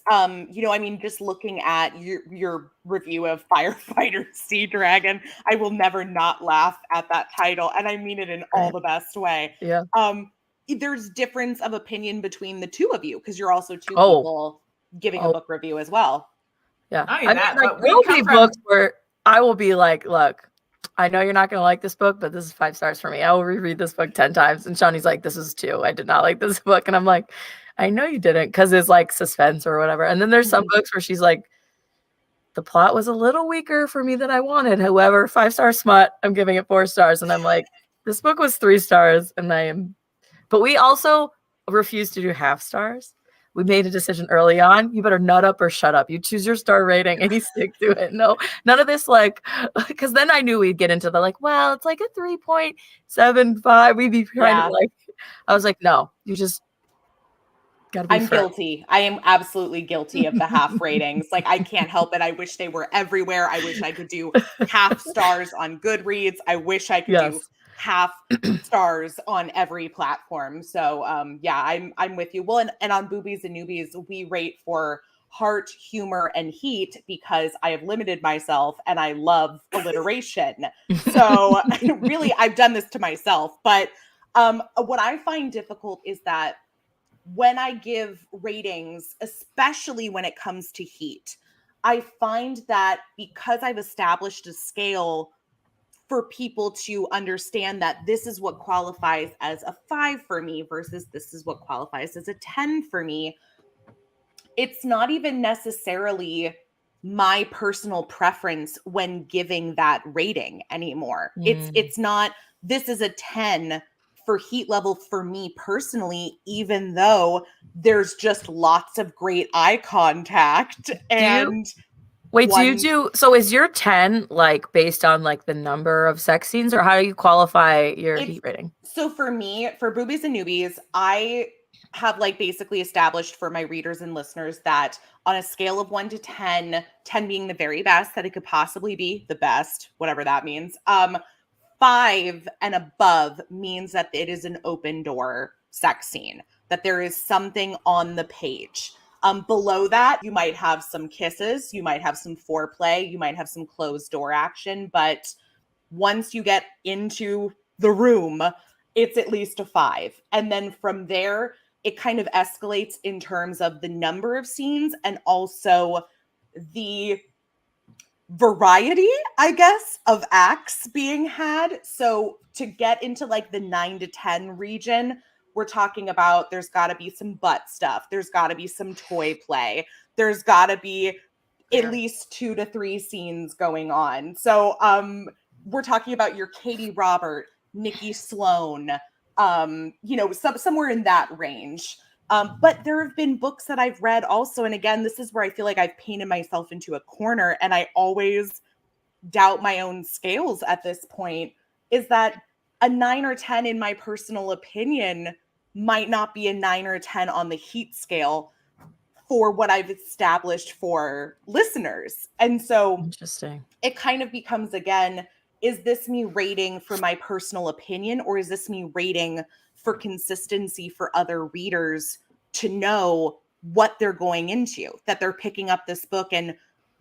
you know, I mean, just looking at your review of Firefighter Sea Dragon, I will never not laugh at that title, and I mean it in all the best way. Yeah. There's difference of opinion between the two of you because you're also two people giving a book review as well. Yeah. I mean, like, there'll be books where I will be like, "Look, I know you're not going to like this book, but this is 5 stars for me. I will reread this book 10 times. And Shani's like, "This is 2. I did not like this book." And I'm like, "I know you didn't," because it's like suspense or whatever. And then there's some books where she's like, "The plot was a little weaker for me than I wanted. However, 5-star smut, I'm giving it 4 stars." And I'm like, "This book was 3 stars." But we also refuse to do half stars. We made a decision early on. You better nut up or shut up. You choose your star rating and you stick to it. No, none of this like, because then I knew we'd get into the like, well, it's like a 3.75. We'd be trying to like, I was like, no, you just gotta be firm. Guilty. I am absolutely guilty of the half ratings. Like I can't help it. I wish they were everywhere. I wish I could do half stars on Goodreads. I wish I could do half stars on every platform. So yeah, I'm with you. Well, and on Boobies and Noobies, we rate for heart, humor, and heat because I have limited myself and I love alliteration. So really, I've done this to myself. But what I find difficult is that when I give ratings, especially when it comes to heat, I find that because I've established a scale for people to understand that this is what qualifies as a 5 for me versus this is what qualifies as a 10 for me, it's not even necessarily my personal preference when giving that rating anymore. It's not, this is a 10 for heat level for me personally, even though there's just lots of great eye contact and wait, so is your 10 like based on like the number of sex scenes, or how do you qualify your heat rating? So for me, for Boobies and Noobies, I have like basically established for my readers and listeners that on a scale of 1 to 10, 10 being the very best that it could possibly be, the best, whatever that means, 5 and above means that it is an open door sex scene, that there is something on the page. Below that, you might have some kisses, you might have some foreplay, you might have some closed door action, but once you get into the room, it's at least a 5. And then from there, it kind of escalates in terms of the number of scenes and also the variety, I guess, of acts being had. So to get into like the 9 to 10 region, we're talking about there's got to be some butt stuff. There's got to be some toy play. there's got to be Yeah. at least 2 to 3 scenes going on. So we're talking about your Katie Robert, Nikki Sloan, somewhere in that range. But there have been books that I've read also. And again, this is where I feel like I've painted myself into a corner, and I always doubt my own scales at this point, is that a 9 or 10, in my personal opinion, might not be a 9 or 10 on the heat scale for what I've established for listeners. And so Interesting. it kind of becomes, again, is this me rating for my personal opinion, or is this me rating for consistency for other readers to know what they're going into, that they're picking up this book and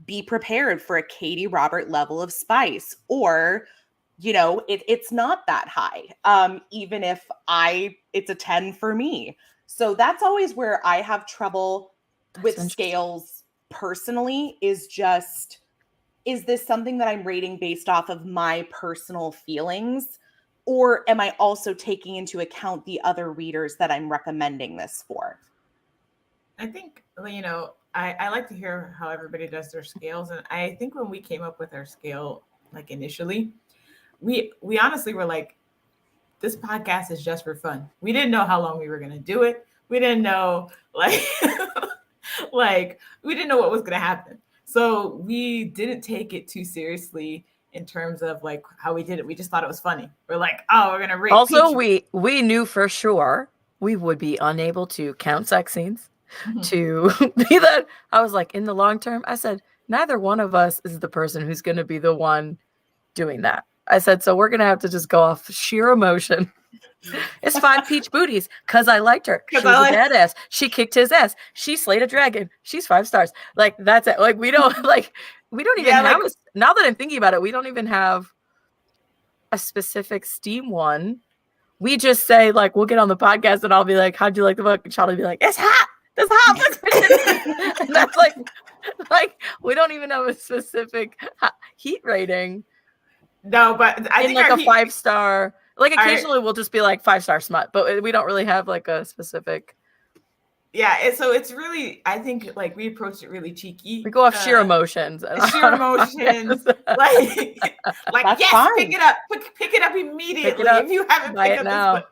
be prepared for a Katie Robert level of spice, or, it's not that high, even if it's a 10 for me. So that's always where I have trouble with scales personally, is just, is this something that I'm rating based off of my personal feelings, or am I also taking into account the other readers that I'm recommending this for? I think, I like to hear how everybody does their scales. And I think when we came up with our scale, like initially, we honestly were like, this podcast is just for fun. We didn't know how long we were going to do it. We didn't know, we didn't know what was going to happen. So we didn't take it too seriously in terms of like how we did it. We just thought it was funny. We're like, oh, we're going to rate. Also, we knew for sure we would be unable to count sex scenes. To be that, I was like, in the long term, I said, neither one of us is the person who's going to be the one doing that. I said, so we're going to have to just go off sheer emotion. It's 5 peach booties because I liked her. She's a badass. She kicked his ass. She slayed a dragon. She's 5 stars. Like, that's it. Like, we don't even have now that I'm thinking about it, we don't even have a specific Steam one. We just say, like, we'll get on the podcast and I'll be like, how'd you like the book? And Charlie will be like, it's hot. This hot. And that's like we don't even have a specific heat rating. No, but I think like a 5-star. Like occasionally we'll just be like 5-star smut, but we don't really have like a specific. Yeah, so it's really, I think like we approach it really cheeky. We go off sheer emotions. Sheer emotions, like yes, fine. Pick it up immediately if you haven't picked up now. This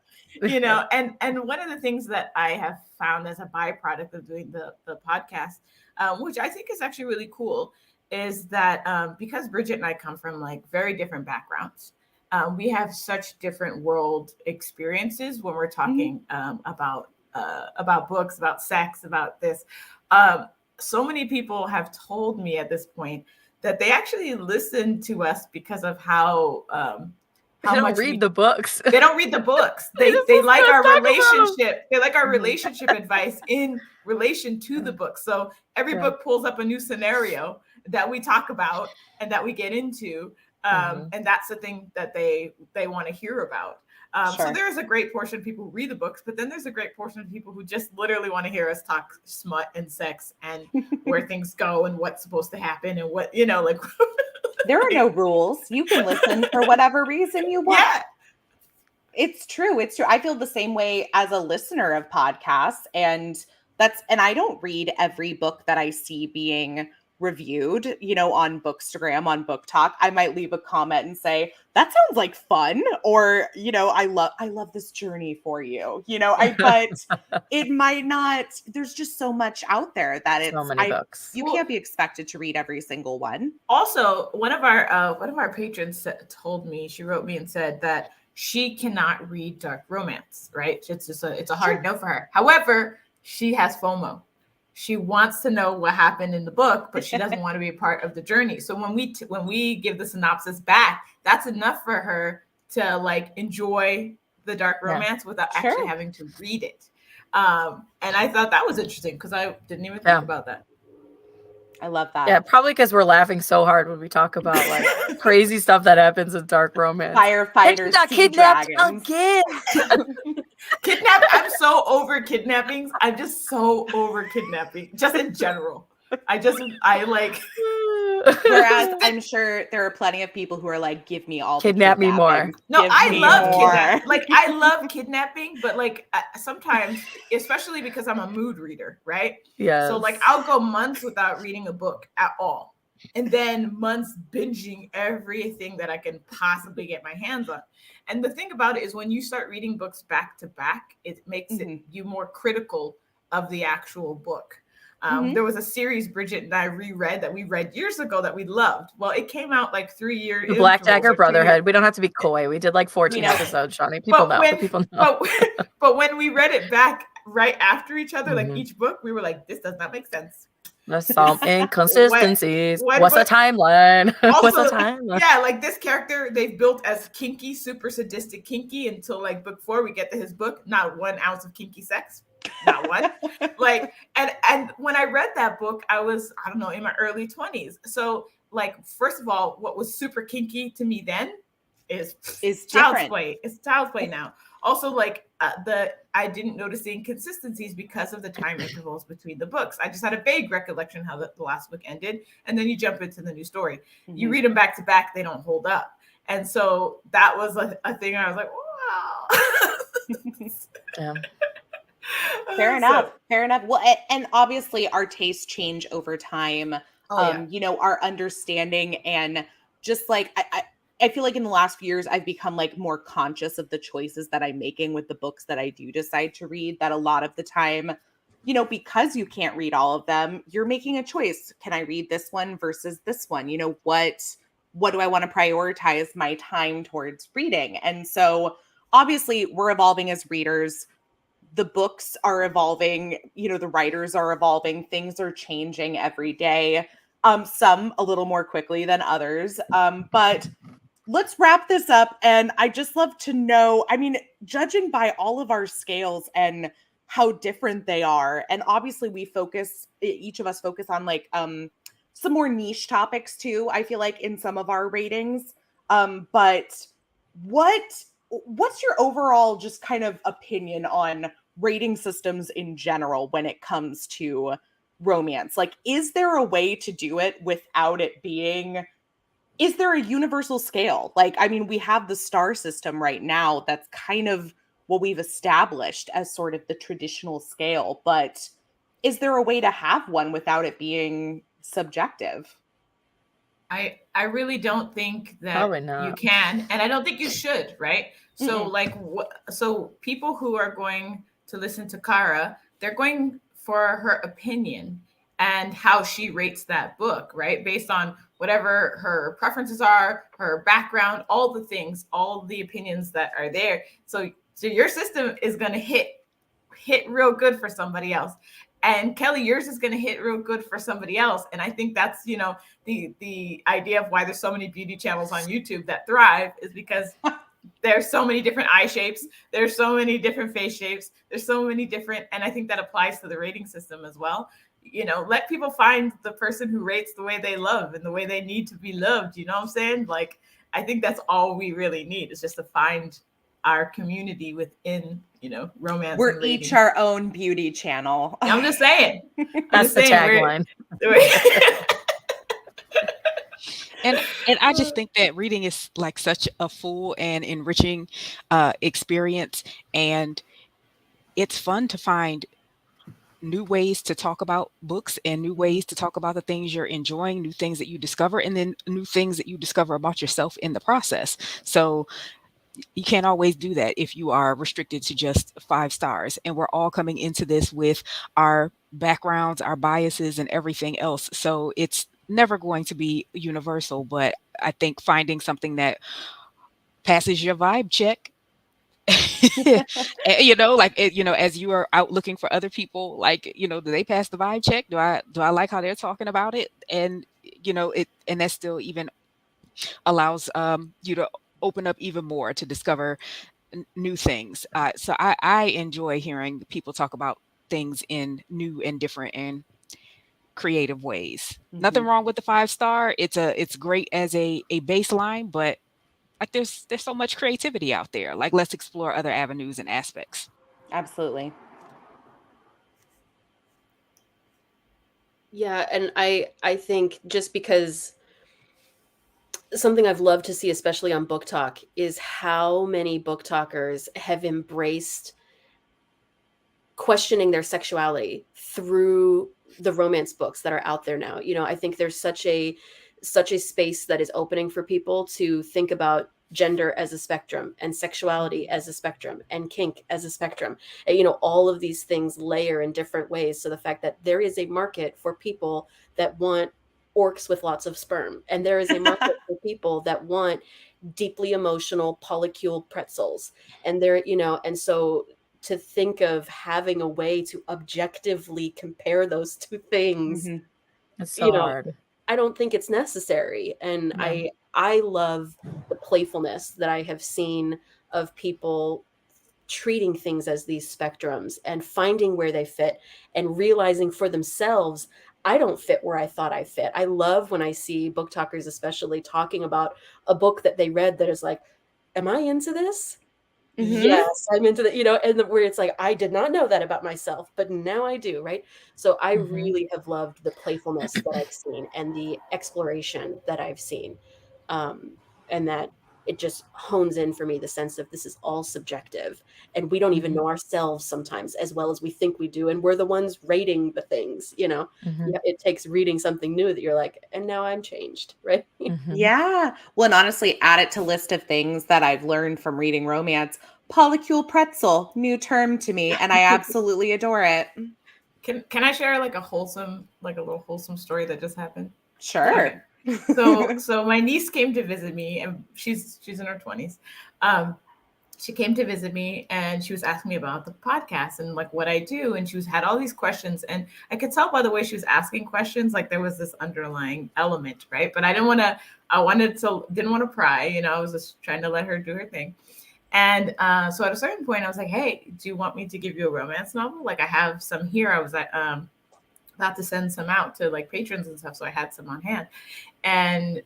book. And one of the things that I have found as a byproduct of doing the podcast, which I think is actually really cool, is that because Bridget and I come from like very different backgrounds, we have such different world experiences when we're talking about books, about sex, about this. So many people have told me at this point that they actually listen to us because of how much read the books. They don't read the books. They like our relationship. They like our relationship advice in relation to the book. So every book pulls up a new scenario that we talk about and that we get into. And that's the thing that they want to hear about. So there's a great portion of people who read the books, but then there's a great portion of people who just literally want to hear us talk smut and sex and where things go and what's supposed to happen and what, like. There are no rules. You can listen for whatever reason you want. Yeah. It's true. It's true. I feel the same way as a listener of podcasts. And I don't read every book that I see being reviewed, on Bookstagram, on Book Talk. I might leave a comment and say, that sounds like fun. Or, I love this journey for you, but it might not, there's just so much out there that it's, so many books. You can't be expected to read every single one. Also, one of our patrons told me, she wrote me and said that she cannot read dark romance, right? It's a hard no for her. However, she has FOMO. She wants to know what happened in the book, but she doesn't want to be a part of the journey. So when we give the synopsis back, that's enough for her to like enjoy the dark romance without actually having to read it. And I thought that was interesting because I didn't even think about that. I love that. Yeah, probably because we're laughing so hard when we talk about like crazy stuff that happens in dark romance. Firefighters kidnapped again. Kidnapped. I'm so over kidnappings. I'm just so over kidnapping, just in general. I like. Whereas I'm sure there are plenty of people who are like, give me all Kidnap the me more. kidnapping. No, Give I me love more. kidnapping. Like, I love kidnapping, but like sometimes, especially because I'm a mood reader, right? Yes. So like I'll go months without reading a book at all. And then months binging everything that I can possibly get my hands on. And the thing about it is when you start reading books back to back, it makes it you more critical of the actual book. There was a series Bridget and I reread that we read years ago that we loved. Well, it came out like 3 years. The Black Dagger Brotherhood. We don't have to be coy. We did like 14 episodes, Shani. People know. People know. But when we read it back right after each other, like each book, we were like, this does not make sense. There's some inconsistencies. What's a timeline? What's a timeline? Yeah, like this character they've built as kinky, super sadistic kinky until like book 4, we get to his book, not 1 ounce of kinky sex. Not one. Like, and when I read that book, I was, I don't know, in my early 20s. So like, first of all, what was super kinky to me then is child's play. It's child's play now. Also, like I didn't notice the inconsistencies because of the time intervals between the books. I just had a vague recollection how the last book ended, and then you jump into the new story. You read them back to back, they don't hold up. And so that was a thing I was like, wow. Yeah. Fair enough. Well, and obviously our tastes change over time. You know, our understanding, and just like I feel like in the last few years I've become like more conscious of the choices that I'm making with the books that I do decide to read, that a lot of the time, you know, because you can't read all of them, you're making a choice. Can I read this one versus this one? You know, what do I want to prioritize my time towards reading? And so obviously we're evolving as readers. The books are evolving, you know, the writers are evolving, things are changing every day. Some a little more quickly than others. But let's wrap this up. And I just love to know, I mean, judging by all of our scales and how different they are, and obviously each of us focus on like some more niche topics too, I feel like, in some of our ratings. But what's your overall just kind of opinion on rating systems in general when it comes to romance? Like, is there a way to do it without it being, is there a universal scale? Like, I mean, we have the star system right now. That's kind of what we've established as sort of the traditional scale. But is there a way to have one without it being subjective? I really don't think that you can, and I don't think you should, right? So like, so people who are going to listen to Kara, they're going for her opinion and how she rates that book, right? Based on whatever her preferences are, her background, all the things, all the opinions that are there. So your system is going to hit real good for somebody else. And Kelly, yours is going to hit real good for somebody else. And I think that's, you know, the idea of why there's so many beauty channels on YouTube that thrive is because there's so many different eye shapes. There's so many different face shapes. There's so many different, and I think that applies to the rating system as well. You know, let people find the person who rates the way they love and the way they need to be loved. You know what I'm saying? Like, I think that's all we really need, is just to find our community within, you know, romance. We're each our own beauty channel. I'm just saying. That's the tagline. And I just think that reading is like such a full and enriching experience, and it's fun to find new ways to talk about books and new ways to talk about the things you're enjoying, new things that you discover, and then new things that you discover about yourself in the process. So you can't always do that if you are restricted to just 5 stars. And we're all coming into this with our backgrounds, our biases, and everything else. So it's never going to be universal, but I think finding something that passes your vibe check, you know, like, you know, as you are out looking for other people, like, you know, do they pass the vibe check? Do I like how they're talking about it? And, you know, and that still even allows you to open up even more to discover new things. So I enjoy hearing people talk about things in new and different and creative ways. Nothing wrong with the 5-star. It's great as a baseline, but like there's so much creativity out there. Like, let's explore other avenues and aspects. Absolutely. Yeah, and I think just because something I've loved to see, especially on Book Talk, is how many book talkers have embraced questioning their sexuality through the romance books that are out there now. You know, I think there's such a space that is opening for people to think about gender as a spectrum and sexuality as a spectrum and kink as a spectrum. And, you know, all of these things layer in different ways. So the fact that there is a market for people that want orcs with lots of sperm, and there is a market for people that want deeply emotional polycule pretzels, and there, you know, and so to think of having a way to objectively compare those two things, Mhm. It's you so know, hard. I don't think it's necessary. And Yeah. I love the playfulness that I have seen of people treating things as these spectrums and finding where they fit and realizing for themselves, I don't fit where I thought I fit. I love when I see book talkers especially talking about a book that they read that is like, am I into this? Mhm. Yes, I'm into the, you know, and where it's like, I did not know that about myself, but now I do, right? So I Mhm. really have loved the playfulness that I've seen and the exploration that I've seen. Um, and that it just hones in for me the sense of this is all subjective and we don't even Mhm. know ourselves sometimes as well as we think we do. And we're the ones rating the things, you know. Mhm. Yeah, it takes reading something new that you're like, and now I'm changed, right? Mhm. Yeah. Well, and honestly, add it to list of things that I've learned from reading romance. Polycule pretzel, new term to me, and I absolutely adore it. Can I share like a little wholesome story that just happened? Sure. Okay. So my niece came to visit me, and she's in her 20s. She came to visit me, and she was asking me about the podcast and like what I do, and had all these questions, and I could tell by the way she was asking questions, like there was this underlying element, right? But didn't want to pry, you know. I was just trying to let her do her thing. And so at a certain point, I was like, "Hey, do you want me to give you a romance novel? Like I have some here. I was about to send some out to like patrons and stuff, so I had some on hand." And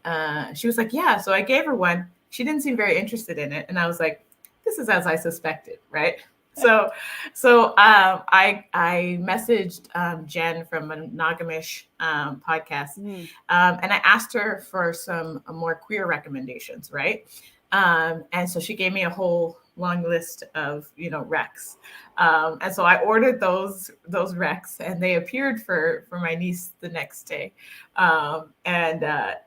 she was like, "Yeah." So I gave her one. She didn't seem very interested in it, and I was like, "This is as I suspected, right?" I messaged Jen from a Monogamish podcast, Mm. and I asked her for some more queer recommendations, right? And so she gave me a whole long list of, you know, recs. And so I ordered those recs, and they appeared for my niece the next day. And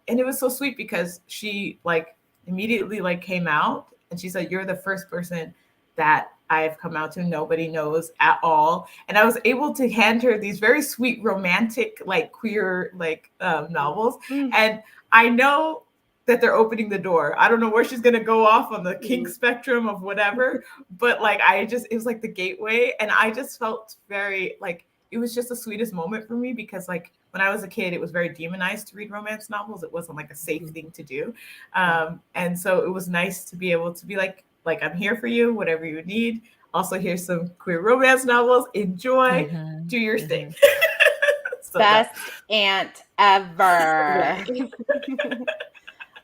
it was so sweet because she like immediately like came out, and she said, "You're the first person that I've come out to. Nobody knows at all." And I was able to hand her these very sweet romantic like queer like novels. Mm. And I know that they're opening the door. I don't know where she's gonna go off on the kink spectrum of whatever, but like it was like the gateway, and I just felt very like it was just the sweetest moment for me because like when I was a kid, it was very demonized to read romance novels. It wasn't like a safe thing to do, and so it was nice to be able to be like I'm here for you, whatever you need. Also, here's some queer romance novels. Enjoy, Mhm. do your Mhm. thing. So Best aunt ever.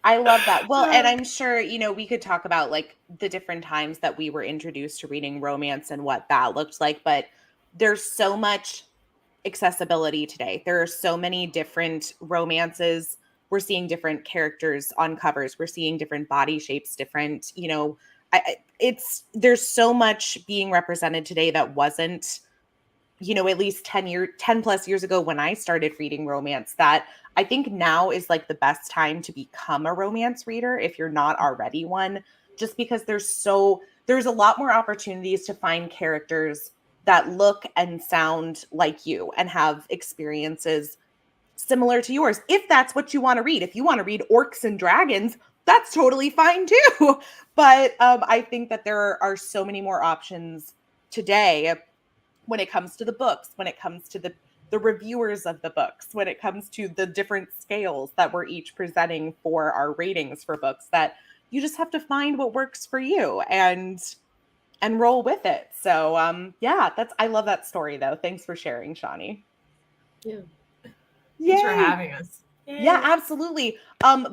I love that. Well, and I'm sure, you know, we could talk about like the different times that we were introduced to reading romance and what that looked like, but there's so much accessibility today. There are so many different romances. We're seeing different characters on covers. We're seeing different body shapes, different, you know, there's so much being represented today that wasn't, you know, at least 10 plus years ago when I started reading romance, that I think now is like the best time to become a romance reader if you're not already one, just because there's a lot more opportunities to find characters that look and sound like you and have experiences similar to yours. If that's what you want to read. If you want to read orcs and dragons, that's totally fine too. But I think that there are so many more options today when it comes to the books, when it comes to the reviewers of the books, when it comes to the different scales that we're each presenting for our ratings for books, that you just have to find what works for you and roll with it. So yeah, I love that story though. Thanks for sharing, Shani. Yeah. thanks for Yay. having us. Yay. Yeah, absolutely.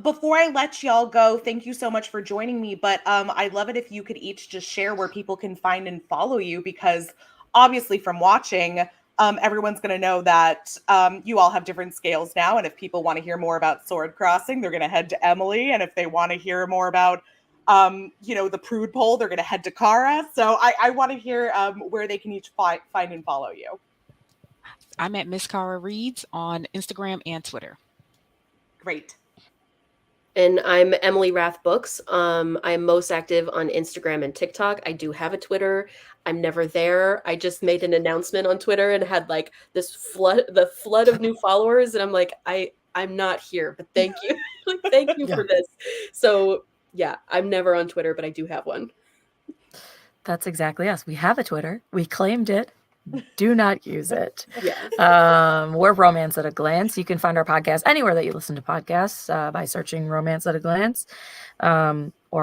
Before I let y'all go, thank you so much for joining me. But I'd love it if you could each just share where people can find and follow you, because obviously from watching, everyone's going to know that you all have different scales now. And if people want to hear more about sword crossing, they're going to head to Emily. And if they want to hear more about, the prude pole, they're going to head to Cara. So I want to hear where they can each find and follow you. I'm at Miss Cara Reads on Instagram and Twitter. Great. And I'm Emily Rath Books. I'm most active on Instagram and TikTok. I do have a Twitter. I'm never there. I just made an announcement on Twitter and had like this flood of new followers. And I'm like, I'm not here, but thank you. Thank you for this. So yeah, I'm never on Twitter, but I do have one. That's exactly us. We have a Twitter. We claimed it. Do not use it. Yeah. We're Romance at a Glance. You can find our podcast anywhere that you listen to podcasts by searching Romance at a Glance, or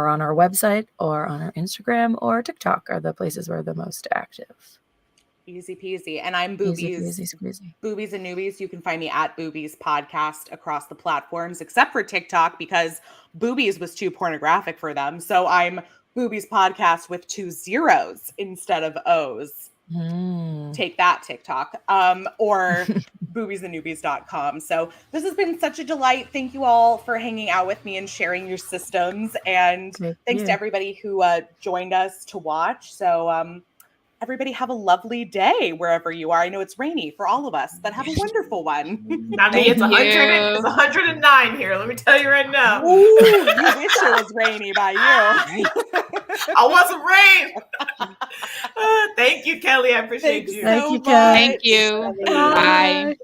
on our website, or on our Instagram or TikTok are the places we're the most active. Easy peasy. And I'm Boobies. Easy squeezy. Boobies and Noobies. You can find me at Boobies Podcast across the platforms, except for TikTok, because Boobies was too pornographic for them. So I'm Boobies Podcast with 2 zeros instead of O's. Take that, TikTok, or boobiesandnoobies.com. So this has been such a delight. Thank you all for hanging out with me and sharing your systems. And thanks to everybody who joined us to watch. So everybody have a lovely day wherever you are. I know it's rainy for all of us, but have a wonderful one. Not me. It's 109 here. Let me tell you right now. Ooh, you wish it was rainy by you. I want some rain. Thank you, Kelly. I appreciate you. Thank you, Kelly. Thank you. Bye.